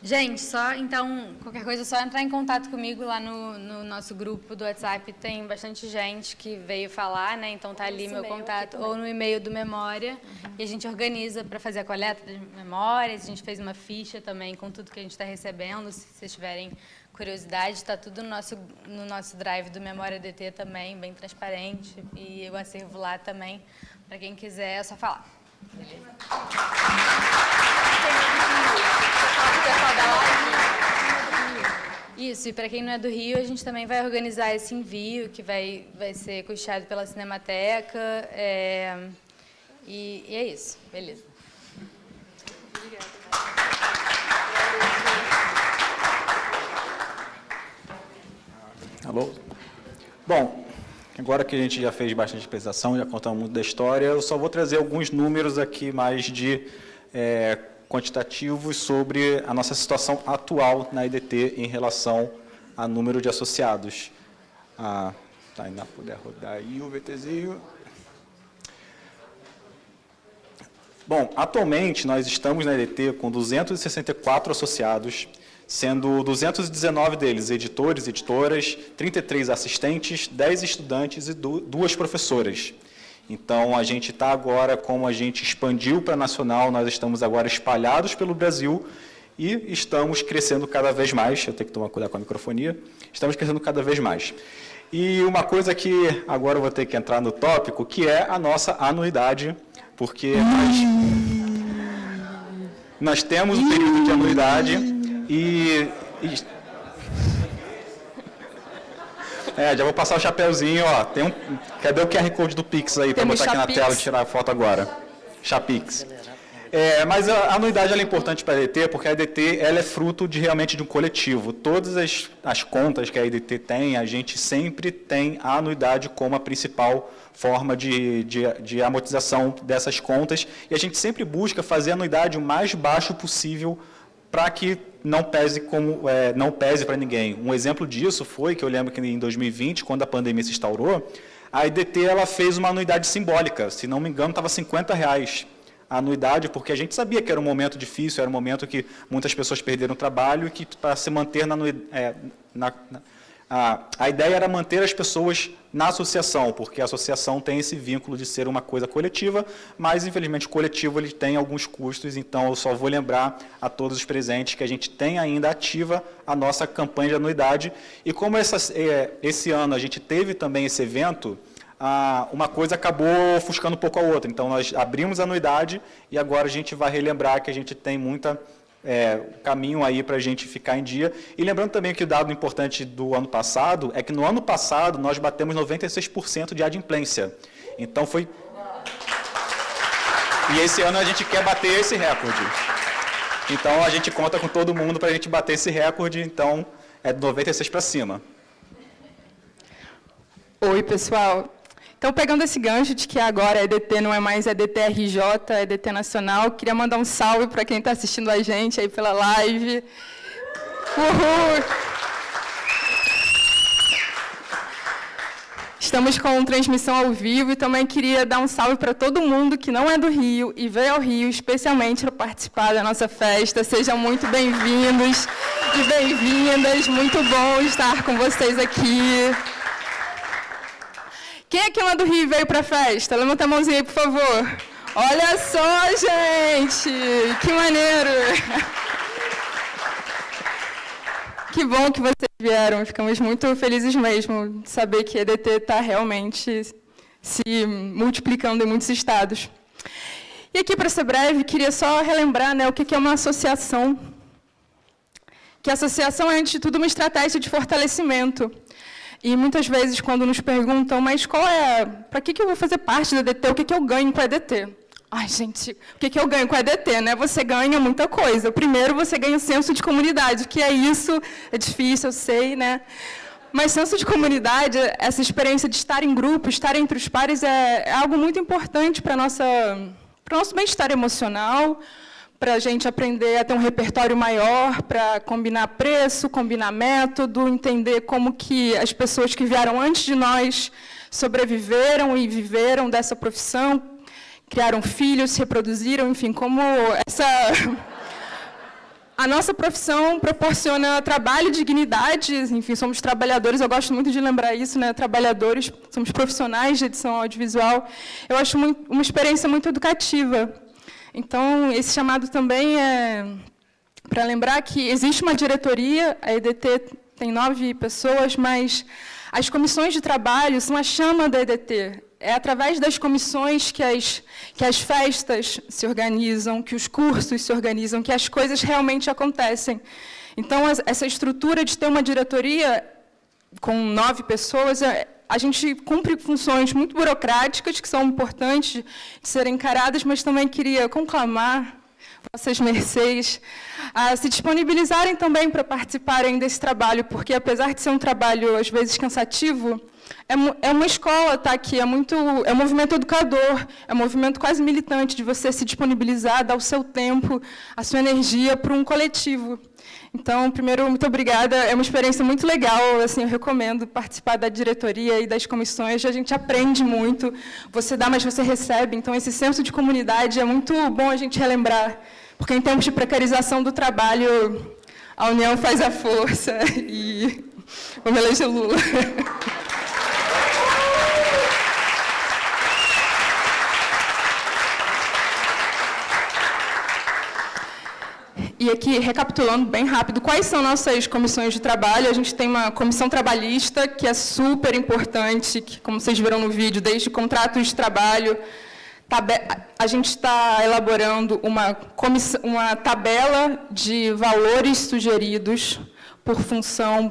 [SPEAKER 21] Gente, então, qualquer coisa, é só entrar em contato comigo lá no nosso grupo do WhatsApp. Tem bastante gente que veio falar, né? Então tá ali meu contato, ou no e-mail do Memória. E a gente organiza para fazer a coleta das memórias. A gente fez uma ficha também com tudo que a gente está recebendo. Se vocês tiverem curiosidade, está tudo no nosso drive do Memória DT também, bem transparente. E o acervo lá também, para quem quiser, é só falar. Beleza? Isso, e para quem não é do Rio, a gente também vai organizar esse envio, que vai ser custeado pela Cinemateca, e é isso, beleza. Obrigada.
[SPEAKER 15] Alô? Bom, agora que a gente já fez bastante apresentação, já contamos muito da história, eu só vou trazer alguns números aqui mais de quantitativos sobre a nossa situação atual na IDT em relação a número de associados. Ainda puder rodar aí o VTzinho. Bom, atualmente nós estamos na IDT com 264 associados, sendo 219 deles editores, editoras, 33 assistentes, 10 estudantes e 2 professoras. Então, a gente está agora, como a gente expandiu para nacional, nós estamos agora espalhados pelo Brasil e estamos crescendo cada vez mais. Eu tenho que tomar cuidado com a microfonia. Estamos crescendo cada vez mais. E uma coisa que agora eu vou ter que entrar no tópico, que é a nossa anuidade, porque nós temos um período de anuidade e já vou passar o chapéuzinho, ó. Cadê o QR Code do Pix aí para botar aqui na tela e tirar a foto agora? Chapix. Mas a anuidade ela é importante para a EDT, porque a EDT ela é fruto realmente de um coletivo. Todas as contas que a EDT tem, a gente sempre tem a anuidade como a principal forma de amortização dessas contas, e a gente sempre busca fazer a anuidade o mais baixo possível para que não pese para ninguém. Um exemplo disso foi que eu lembro que em 2020, quando a pandemia se instaurou, a EDT ela fez uma anuidade simbólica, se não me engano estava R$50 a anuidade, porque a gente sabia que era um momento difícil, era um momento que muitas pessoas perderam o trabalho e que para se manter a ideia era manter as pessoas na associação, porque a associação tem esse vínculo de ser uma coisa coletiva, mas, infelizmente, o coletivo ele tem alguns custos, então eu só vou lembrar a todos os presentes que a gente tem ainda ativa a nossa campanha de anuidade, e como esse ano a gente teve também esse evento, uma coisa acabou ofuscando um pouco a outra, então nós abrimos a anuidade e agora a gente vai relembrar que a gente tem muita caminho aí para a gente ficar em dia. E lembrando também que o dado importante do ano passado é que no ano passado nós batemos 96% de adimplência. Então foi... E esse ano a gente quer bater esse recorde. Então a gente conta com todo mundo para a gente bater esse recorde, então é de 96 para cima.
[SPEAKER 16] Oi, pessoal. Então, pegando esse gancho de que agora a EDT não é mais EDT RJ, é EDT Nacional, queria mandar um salve para quem está assistindo a gente aí pela live. Uhul! Estamos com transmissão ao vivo e também queria dar um salve para todo mundo que não é do Rio e veio ao Rio especialmente para participar da nossa festa. Sejam muito bem-vindos e bem-vindas. Muito bom estar com vocês aqui. Quem aqui não é do Rio e veio para a festa? Levanta a mãozinha aí, por favor. Olha só, gente! Que maneiro! Que bom que vocês vieram. Ficamos muito felizes mesmo de saber que a EDT está realmente se multiplicando em muitos estados. E aqui, para ser breve, queria só relembrar, né, o que é uma associação. Que a associação é, antes de tudo, uma estratégia de fortalecimento. E muitas vezes, quando nos perguntam, mas para que eu vou fazer parte da EDT? O que eu ganho com a EDT? Ai, gente, o que eu ganho com a EDT? Né? Você ganha muita coisa. Primeiro, você ganha o senso de comunidade. O que é isso? É difícil, eu sei, né? Mas senso de comunidade, essa experiência de estar em grupo, estar entre os pares, é algo muito importante para o nosso bem-estar emocional, para a gente aprender a ter um repertório maior, para combinar preço, combinar método, entender como que as pessoas que vieram antes de nós sobreviveram e viveram dessa profissão, criaram filhos, se reproduziram, enfim, como a nossa profissão proporciona trabalho, dignidade, enfim, somos trabalhadores, eu gosto muito de lembrar isso, né? Trabalhadores, somos profissionais de edição audiovisual. Eu acho uma experiência muito educativa. Então, esse chamado também é para lembrar que existe uma diretoria, a EDT tem 9 pessoas, mas as comissões de trabalho são a chama da EDT. É através das comissões que as festas se organizam, que os cursos se organizam, que as coisas realmente acontecem. Então, essa estrutura de ter uma diretoria com 9 pessoas, a gente cumpre funções muito burocráticas, que são importantes de serem encaradas, mas também queria conclamar vossas mercês a se disponibilizarem também para participarem desse trabalho, porque, apesar de ser um trabalho, às vezes, cansativo, é uma escola, tá, que é um movimento educador, é um movimento quase militante de você se disponibilizar, dar o seu tempo, a sua energia para um coletivo. Então, primeiro, muito obrigada. É uma experiência muito legal. Assim, eu recomendo participar da diretoria e das comissões. A gente aprende muito. Você dá, mas você recebe. Então, esse senso de comunidade é muito bom a gente relembrar. Porque, em tempos de precarização do trabalho, a união faz a força. E vamos eleger Lula. E aqui, recapitulando bem rápido, quais são nossas comissões de trabalho? A gente tem uma comissão trabalhista, que é super importante, que, como vocês viram no vídeo, desde contratos de trabalho, a gente está elaborando uma tabela de valores sugeridos por função,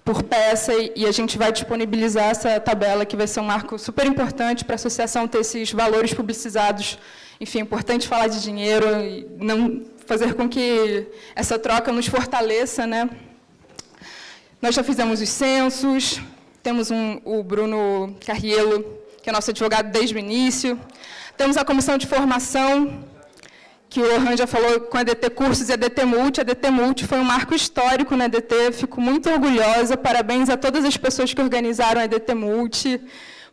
[SPEAKER 16] por peça, e a gente vai disponibilizar essa tabela, que vai ser um marco super importante para a associação ter esses valores publicizados. Enfim, é importante falar de dinheiro e não fazer com que essa troca nos fortaleça, né? Nós já fizemos os censos, temos o Bruno Carriello, que é nosso advogado desde o início. Temos a comissão de formação, que o Orhan já falou, com a EDT Cursos e a EDT Multi. A EDT Multi foi um marco histórico na EDT, fico muito orgulhosa, parabéns a todas as pessoas que organizaram a EDT Multi,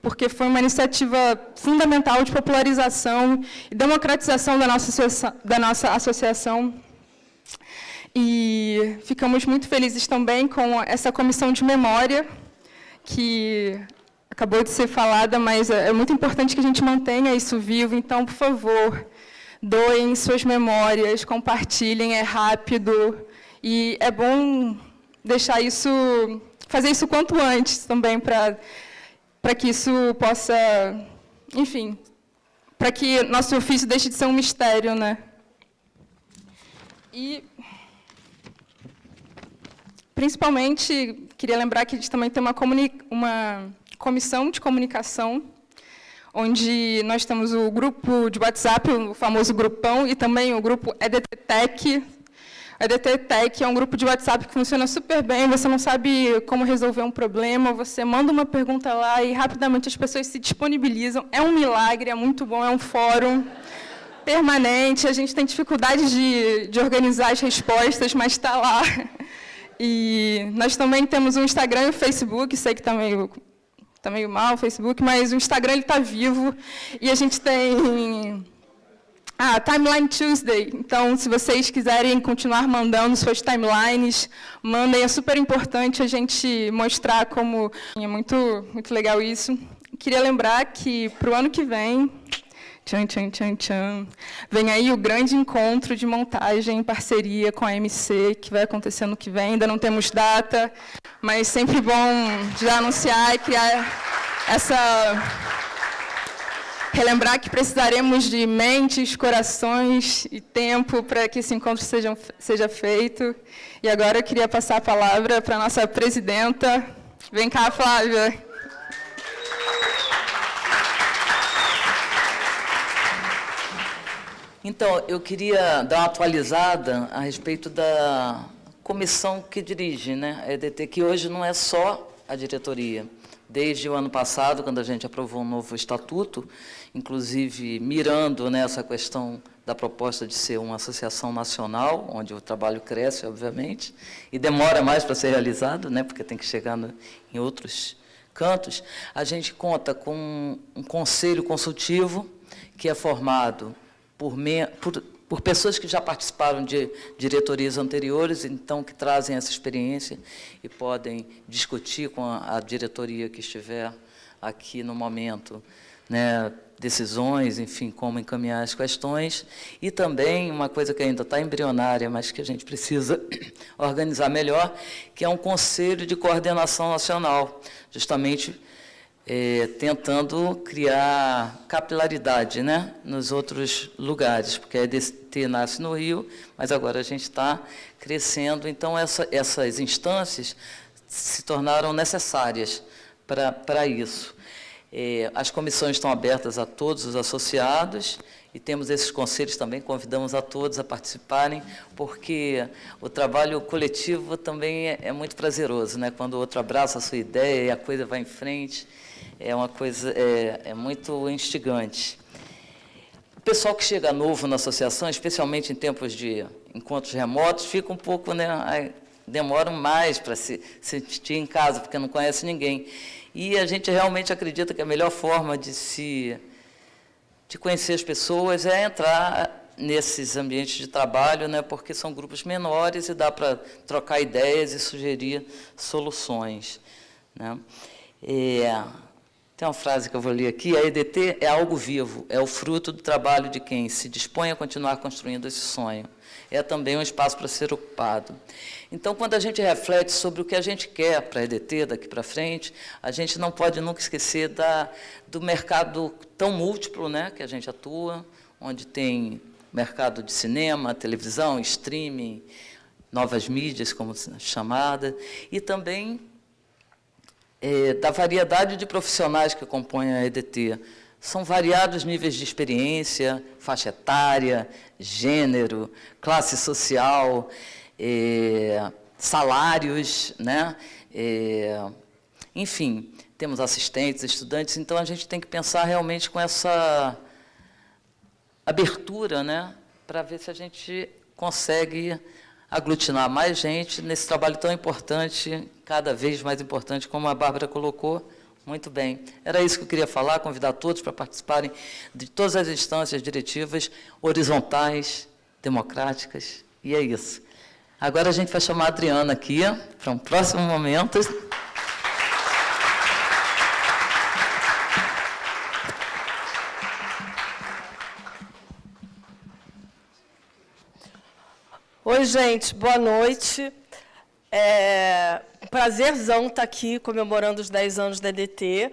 [SPEAKER 16] porque foi uma iniciativa fundamental de popularização e democratização da nossa associação. E ficamos muito felizes também com essa comissão de memória, que acabou de ser falada, mas é muito importante que a gente mantenha isso vivo. Então, por favor, doem suas memórias, compartilhem, é rápido. E é bom deixar isso, fazer isso quanto antes também, para que isso possa, enfim, para que nosso ofício deixe de ser um mistério, né? E, principalmente, queria lembrar que a gente também tem uma comissão de comunicação, onde nós temos o grupo de WhatsApp, o famoso grupão, e também o grupo EDT Tech. A EDT Tech é um grupo de WhatsApp que funciona super bem, você não sabe como resolver um problema, você manda uma pergunta lá e rapidamente as pessoas se disponibilizam. É um milagre, é muito bom, é um fórum permanente, a gente tem dificuldade de organizar as respostas, mas está lá. E nós também temos um Instagram e um Facebook, sei que está meio mal o Facebook, mas o Instagram está vivo, e a gente tem Timeline Tuesday. Então, se vocês quiserem continuar mandando suas timelines, mandem, é super importante a gente mostrar como é muito legal isso. Queria lembrar que, para o ano que vem, vem aí o grande encontro de montagem em parceria com a MC, que vai acontecer ano que vem. Ainda não temos data, mas sempre bom já anunciar e criar relembrar que precisaremos de mentes, corações e tempo para que esse encontro seja feito. E agora eu queria passar a palavra para a nossa presidenta. Vem cá, Flávia.
[SPEAKER 1] Então, eu queria dar uma atualizada a respeito da comissão que dirige, né, a EDT, que hoje não é só a diretoria. Desde o ano passado, quando a gente aprovou um novo estatuto, inclusive mirando nessa questão da proposta de ser uma associação nacional, onde o trabalho cresce, obviamente, e demora mais para ser realizado, né, porque tem que chegar em outros cantos, a gente conta com um conselho consultivo que é formado por pessoas que já participaram de diretorias anteriores, então que trazem essa experiência e podem discutir com a diretoria que estiver aqui no momento, né, decisões, enfim, como encaminhar as questões. E também uma coisa que ainda está embrionária, mas que a gente precisa organizar melhor, que é um conselho de coordenação nacional, justamente tentando criar capilaridade, né, nos outros lugares, porque a EDT nasce no Rio, mas agora a gente está crescendo, então essas instâncias se tornaram necessárias para isso. As comissões estão abertas a todos os associados e temos esses conselhos também, convidamos a todos a participarem, porque o trabalho coletivo também é muito prazeroso, né, quando o outro abraça a sua ideia e a coisa vai em frente. É uma coisa muito instigante. O pessoal que chega novo na associação, especialmente em tempos de encontros remotos, fica um pouco, né, demoram mais para se sentir em casa, porque não conhece ninguém. E a gente realmente acredita que a melhor forma de conhecer as pessoas é entrar nesses ambientes de trabalho, né, porque são grupos menores e dá para trocar ideias e sugerir soluções, né. Tem uma frase que eu vou ler aqui: a EDT é algo vivo, é o fruto do trabalho de quem se dispõe a continuar construindo esse sonho. É também um espaço para ser ocupado. Então, quando a gente reflete sobre o que a gente quer para a EDT daqui para frente, a gente não pode nunca esquecer do mercado tão múltiplo, né, que a gente atua, onde tem mercado de cinema, televisão, streaming, novas mídias, como chamada, e também da variedade de profissionais que compõem a EDT. São variados níveis de experiência, faixa etária, gênero, classe social, salários, né? Enfim, temos assistentes, estudantes, então a gente tem que pensar realmente com essa abertura, né? Para ver se a gente consegue aglutinar mais gente nesse trabalho tão importante, cada vez mais importante, como a Bárbara colocou. Muito bem. Era isso que eu queria falar, convidar todos para participarem de todas as instâncias diretivas, horizontais, democráticas, e é isso. Agora a gente vai chamar a Adriana aqui para um próximo momento.
[SPEAKER 3] Oi, gente, boa noite. Prazerzão estar aqui comemorando os 10 anos da EDT.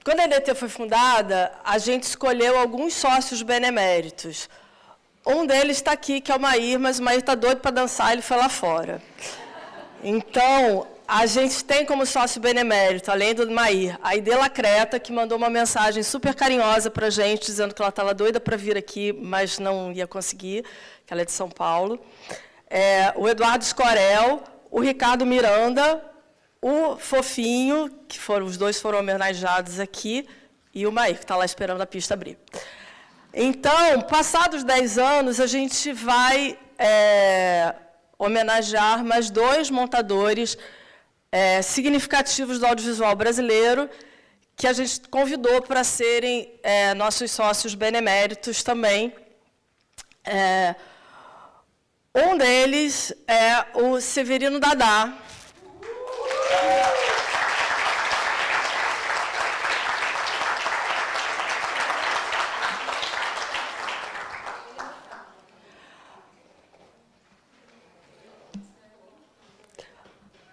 [SPEAKER 3] Quando a EDT foi fundada, a gente escolheu alguns sócios beneméritos. Um deles está aqui, que é o Maír, mas o Maír está doido para dançar, ele foi lá fora. Então, a gente tem como sócio benemérito, além do Maír, a Idela Creta, que mandou uma mensagem super carinhosa para a gente, dizendo que ela estava doida para vir aqui, mas não ia conseguir, que ela é de São Paulo. O Eduardo Escorel, o Ricardo Miranda, o Fofinho, que os dois foram homenageados aqui, e o Maír, que está lá esperando a pista abrir. Então, passados 10 anos, a gente vai homenagear mais 2 montadores significativos do audiovisual brasileiro, que a gente convidou para serem nossos sócios beneméritos também. Um deles é o Severino Dadá.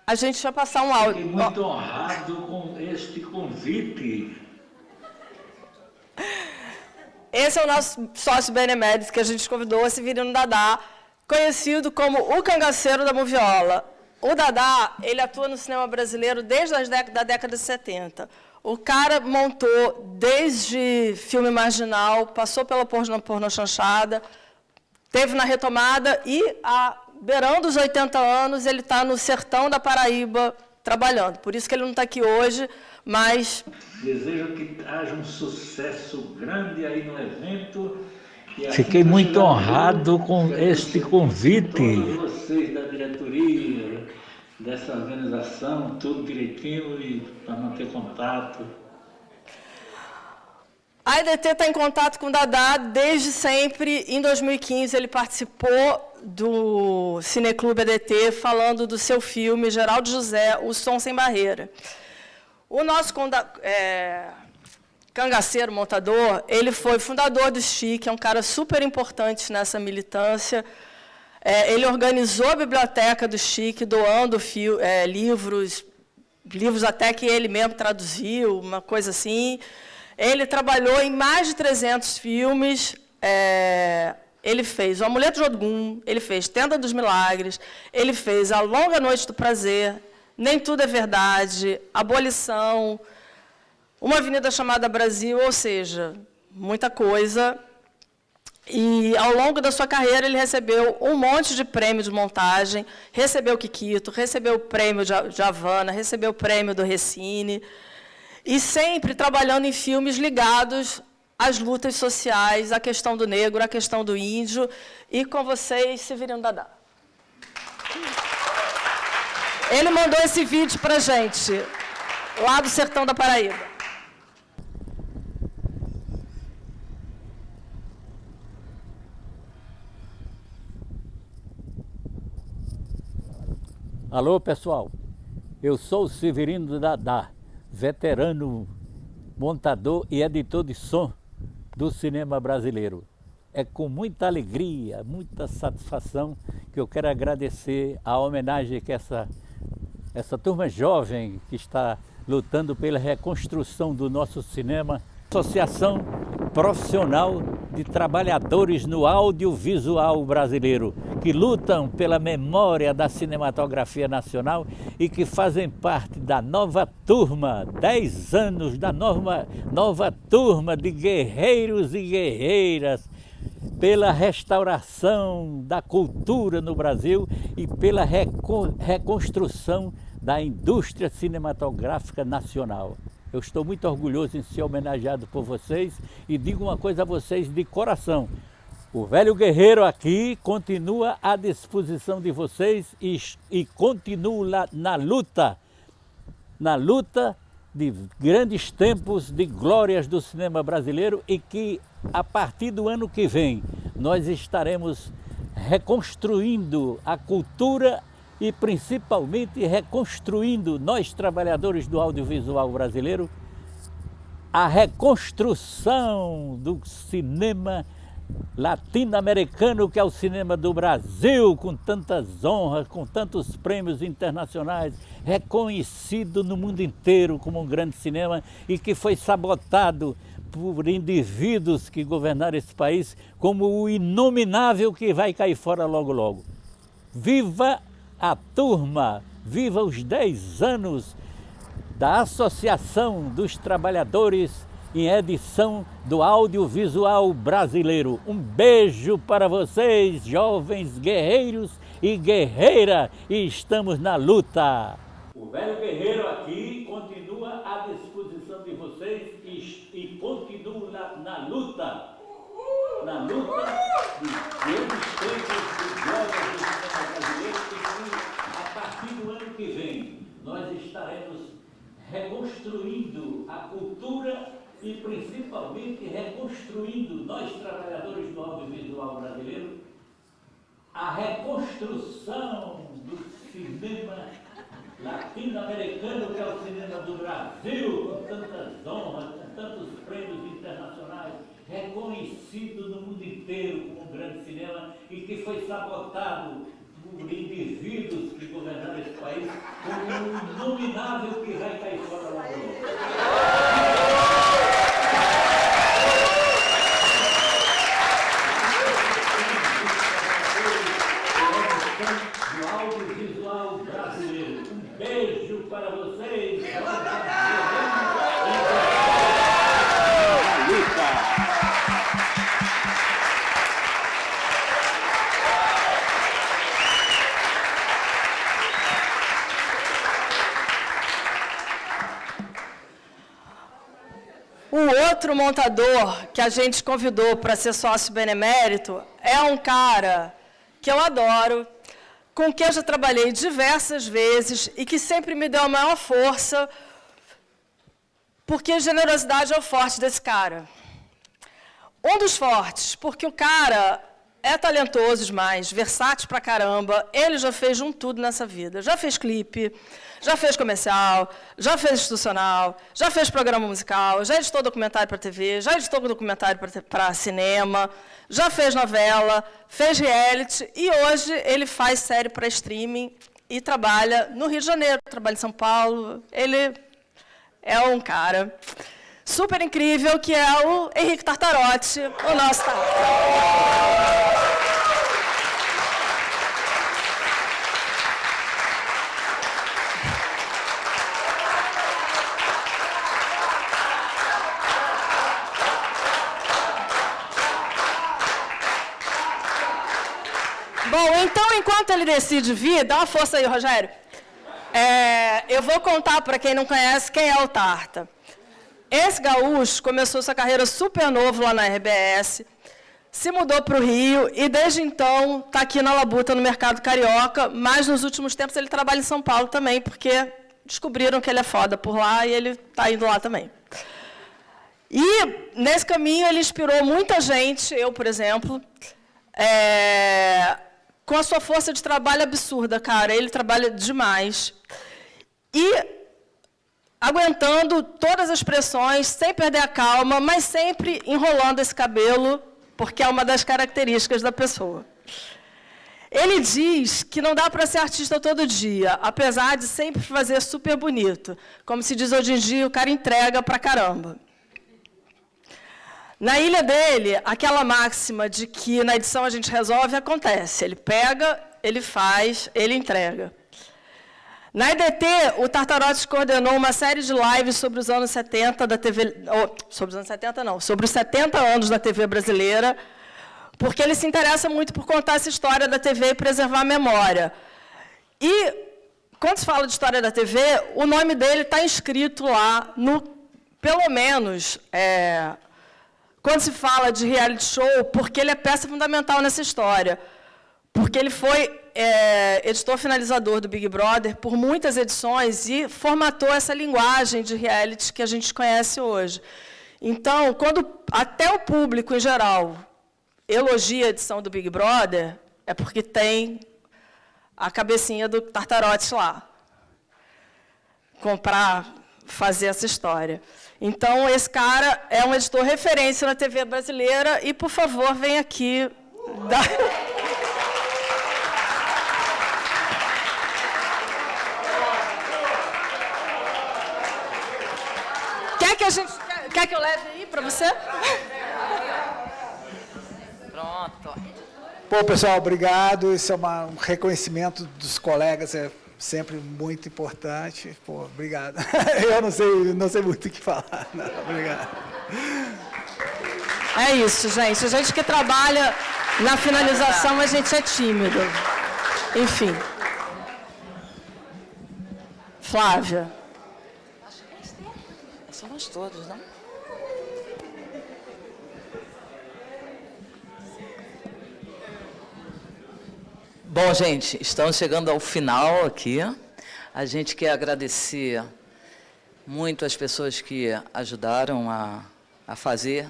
[SPEAKER 3] A gente vai passar um áudio.
[SPEAKER 22] Fiquei muito honrado com este convite.
[SPEAKER 3] Esse é o nosso sócio benemérito que a gente convidou, o Severino Dadá, conhecido como o cangaceiro da moviola. O Dadá, ele atua no cinema brasileiro desde a década de 70. O cara montou desde filme marginal, passou pela pornô chanchada, teve na retomada e, beirando os 80 anos, ele está no sertão da Paraíba trabalhando. Por isso que ele não está aqui hoje, mas...
[SPEAKER 22] Desejo que haja um sucesso grande aí no evento. Fiquei muito honrado com este convite. Todos vocês da diretoria, dessa organização, tudo direitinho e para manter contato.
[SPEAKER 3] A EDT está em contato com o Dadá desde sempre. Em 2015, ele participou do Cineclube EDT, falando do seu filme Geraldo José, O Som Sem Barreira. O nosso cangaceiro montador, ele foi fundador do STIC, é um cara super importante nessa militância. Ele organizou a biblioteca do STIC, doando livros até que ele mesmo traduziu, uma coisa assim. Ele trabalhou em mais de 300 filmes. Ele fez O Amuleto de Ogum, ele fez Tenda dos Milagres, ele fez A Longa Noite do Prazer, Nem Tudo é Verdade, Abolição, Uma Avenida Chamada Brasil, ou seja, muita coisa. E, ao longo da sua carreira, ele recebeu um monte de prêmio de montagem, recebeu o Kikito, recebeu o prêmio de Havana, recebeu o prêmio do Recine, e sempre trabalhando em filmes ligados às lutas sociais, à questão do negro, à questão do índio, e com vocês, Severino Dadá. Ele mandou esse vídeo para a gente, lá do sertão da Paraíba.
[SPEAKER 22] Alô, pessoal. Eu sou o Severino Dadá, veterano montador e editor de som do cinema brasileiro. É com muita alegria, muita satisfação que eu quero agradecer a homenagem que essa turma jovem que está lutando pela reconstrução do nosso cinema, Associação Profissional de Trabalhadores no Audiovisual Brasileiro, que lutam pela memória da cinematografia nacional e que fazem parte da nova turma, 10 anos da nova turma de guerreiros e guerreiras pela restauração da cultura no Brasil e pela reconstrução da indústria cinematográfica nacional. Eu estou muito orgulhoso em ser homenageado por vocês e digo uma coisa a vocês de coração. O velho guerreiro aqui continua à disposição de vocês e continua na luta de grandes tempos, de glórias do cinema brasileiro e que a partir do ano que vem nós estaremos reconstruindo a cultura e principalmente reconstruindo, nós trabalhadores do audiovisual brasileiro, a reconstrução do cinema latino-americano, que é o cinema do Brasil, com tantas honras, com tantos prêmios internacionais, reconhecido no mundo inteiro como um grande cinema e que foi sabotado por indivíduos que governaram esse país como o inominável que vai cair fora logo logo. Viva a turma, viva os 10 anos da Associação dos Trabalhadores em edição do audiovisual brasileiro. Um beijo para vocês, jovens guerreiros e guerreira, e estamos na luta. O velho guerreiro aqui continua à disposição de vocês e continua na luta de grandes tempos de glória do cinema brasileiro, e que a partir do ano que vem nós estaremos reconstruindo a cultura e principalmente reconstruindo, nós trabalhadores do audiovisual brasileiro, a reconstrução do cinema latino-americano, que é o cinema do Brasil, com tantas honras, com tantos prêmios internacionais, reconhecido no mundo inteiro como um grande cinema e que foi sabotado por indivíduos que governaram esse país como um inominável que vai cair fora logo logo. Do audiovisual brasileiro. Um beijo para vocês.
[SPEAKER 3] O outro montador que a gente convidou para ser sócio benemérito é um cara que eu adoro, com quem eu já trabalhei diversas vezes e que sempre me deu a maior força, porque a generosidade é o forte desse cara. Um dos fortes, porque o cara é talentoso demais, versátil pra caramba, ele já fez um tudo nessa vida. Já fez clipe, já fez comercial, já fez institucional, já fez programa musical, já editou documentário para TV, já editou documentário para cinema, já fez novela, fez reality e hoje ele faz série para streaming e trabalha no Rio de Janeiro, trabalha em São Paulo. Ele é um cara super incrível, que é o Henrique Tartarotti, o nosso Tartarotti. Bom, então, enquanto ele decide vir, dá uma força aí, Rogério. Eu vou contar para quem não conhece quem é o Tarta. Esse gaúcho começou sua carreira super novo lá na RBS, se mudou para o Rio e, desde então, está aqui na Labuta, no mercado carioca, mas nos últimos tempos ele trabalha em São Paulo também, porque descobriram que ele é foda por lá e ele está indo lá também. E, nesse caminho, ele inspirou muita gente, eu, por exemplo, com a sua força de trabalho absurda, cara. Ele trabalha demais. E aguentando todas as pressões, sem perder a calma, mas sempre enrolando esse cabelo, porque é uma das características da pessoa. Ele diz que não dá para ser artista todo dia, apesar de sempre fazer super bonito. Como se diz hoje em dia, o cara entrega pra caramba. Na ilha dele, aquela máxima de que na edição a gente resolve, acontece. Ele pega, ele faz, ele entrega. Na EDT, o Tartarotti coordenou uma série de lives sobre os anos 70 da TV... sobre os anos 70, não. Sobre os 70 anos da TV brasileira, porque ele se interessa muito por contar essa história da TV e preservar a memória. E, quando se fala de história da TV, o nome dele está inscrito lá, pelo menos, quando se fala de reality show, porque ele é peça fundamental nessa história. Porque ele foi editor finalizador do Big Brother por muitas edições e formatou essa linguagem de reality que a gente conhece hoje. Então, quando até o público, em geral, elogia a edição do Big Brother, é porque tem a cabecinha do Tartarotti lá. Fazer essa história. Então, esse cara é um editor referência na TV brasileira e, por favor, vem aqui dar... Quer que eu leve aí para você?
[SPEAKER 1] Pronto.
[SPEAKER 6] Pô, pessoal, obrigado. Isso é um reconhecimento dos colegas, é sempre muito importante. Pô, obrigado. Eu não sei muito o que falar. Não, obrigado.
[SPEAKER 3] É isso, gente. A gente que trabalha na finalização, a gente é tímido. Enfim. Flávia.
[SPEAKER 1] Somos todos, não? Bom, gente, estamos chegando ao final aqui. A gente quer agradecer muito as pessoas que ajudaram a fazer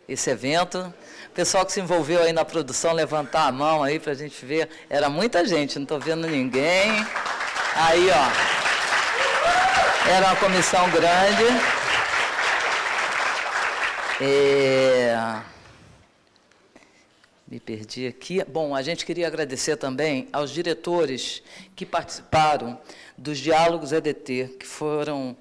[SPEAKER 1] esse evento. O pessoal que se envolveu aí na produção, levantar a mão aí para a gente ver. Era muita gente, não estou vendo ninguém. Aí, ó. Era uma comissão grande. Me perdi aqui. Bom, a gente queria agradecer também aos diretores que participaram dos Diálogos EDT, que foram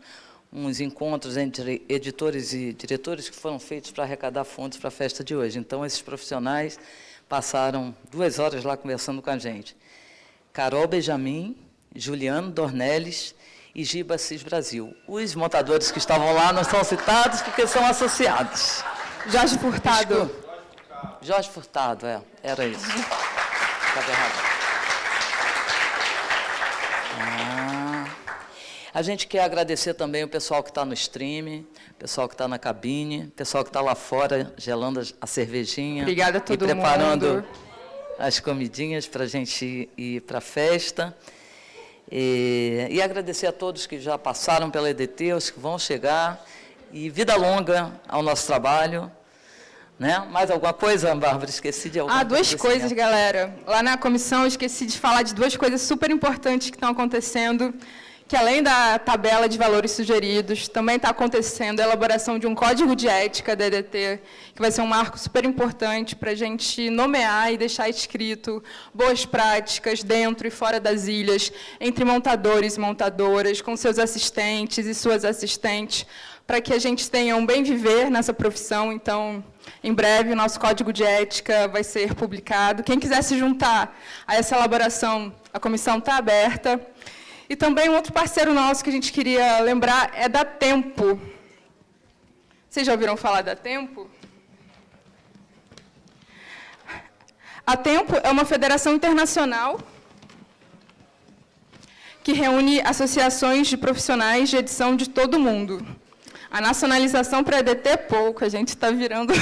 [SPEAKER 1] uns encontros entre editores e diretores que foram feitos para arrecadar fundos para a festa de hoje. Então, esses profissionais passaram 2 horas lá conversando com a gente. Carol Benjamin, Juliano Dornelles e Giba Cis Brasil. Os montadores que estavam lá não são citados porque são associados.
[SPEAKER 16] Jorge Furtado.
[SPEAKER 1] Desculpa. Jorge Furtado, era isso. Estava errado. A gente quer agradecer também o pessoal que está no stream, o pessoal que está na cabine, o pessoal que está lá fora gelando a cervejinha.
[SPEAKER 16] Obrigada a todo mundo.
[SPEAKER 1] E preparando as comidinhas para a gente ir para a festa. E agradecer a todos que já passaram pela EDT, os que vão chegar. E vida longa ao nosso trabalho. Né? Mais alguma coisa, Bárbara? Esqueci de alguma coisa.
[SPEAKER 16] 2 coisas, galera. Lá na comissão, eu esqueci de falar de 2 coisas super importantes que estão acontecendo, que além da tabela de valores sugeridos, também está acontecendo a elaboração de um código de ética da EDT, que vai ser um marco super importante para a gente nomear e deixar escrito boas práticas dentro e fora das ilhas, entre montadores e montadoras, com seus assistentes e suas assistentes, para que a gente tenha um bem viver nessa profissão. Então, em breve, o nosso código de ética vai ser publicado. Quem quiser se juntar a essa elaboração, a comissão está aberta. E também um outro parceiro nosso que a gente queria lembrar é da Tempo. Vocês já ouviram falar da Tempo? A Tempo é uma federação internacional que reúne associações de profissionais de edição de todo o mundo. A nacionalização para a EDT é pouco, a gente está virando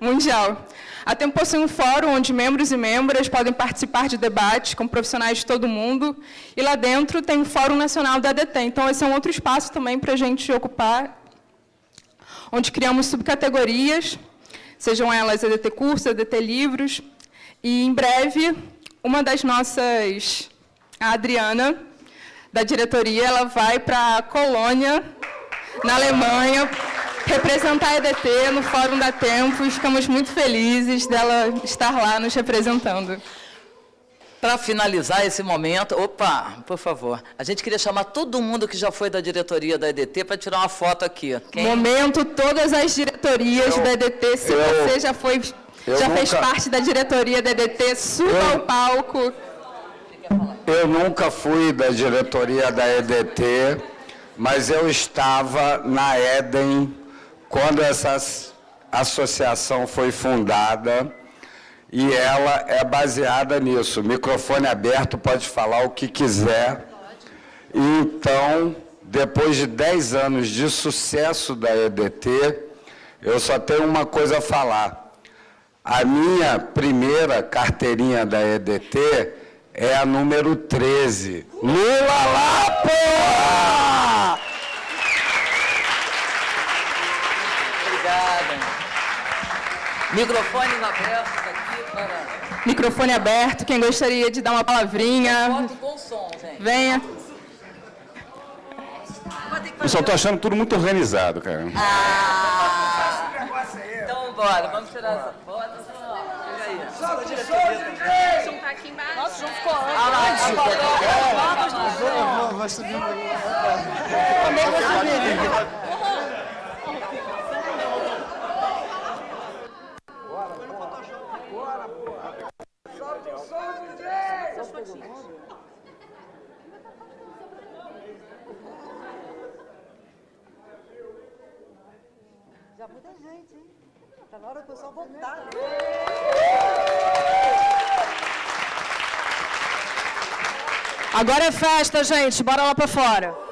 [SPEAKER 16] mundial. A Tempo possui um fórum onde membros e membras podem participar de debates com profissionais de todo mundo, e lá dentro tem o Fórum Nacional da EDT. Então, esse é um outro espaço também para a gente ocupar, onde criamos subcategorias, sejam elas EDT Cursos, EDT Livros, e, em breve, uma das nossas, a Adriana, da diretoria, ela vai para a Colônia, na Alemanha, representar a EDT no Fórum da Tempo, e ficamos muito felizes dela estar lá nos representando.
[SPEAKER 1] Para finalizar esse momento, opa, por favor, a gente queria chamar todo mundo que já foi da diretoria da EDT para tirar uma foto aqui.
[SPEAKER 16] Momento, todas as diretorias da EDT, se você já fez parte da diretoria da EDT, suba ao palco.
[SPEAKER 7] Eu nunca fui da diretoria da EDT, mas eu estava na Éden quando essa associação foi fundada. E ela é baseada nisso. Microfone aberto, pode falar o que quiser. Então, depois de 10 anos de sucesso da EDT, eu só tenho uma coisa a falar. A minha primeira carteirinha da EDT é a número 13. Lula lá, porra!
[SPEAKER 1] Obrigada. Microfones abertos.
[SPEAKER 16] Microfone aberto, quem gostaria de dar uma palavrinha?
[SPEAKER 1] Foto com som, gente.
[SPEAKER 16] Venha.
[SPEAKER 8] Pessoal, estou achando tudo muito organizado, cara.
[SPEAKER 1] Então, bora, vamos tirar essa foto. Chega aí.
[SPEAKER 16] Juntar aqui embaixo.
[SPEAKER 3] Nossa, João ficou antes.
[SPEAKER 13] Vai subir.
[SPEAKER 3] Também vou subir.
[SPEAKER 23] Já muita gente, hein? Tá na hora do pessoal voltar.
[SPEAKER 3] Agora é festa, gente. Bora lá pra fora.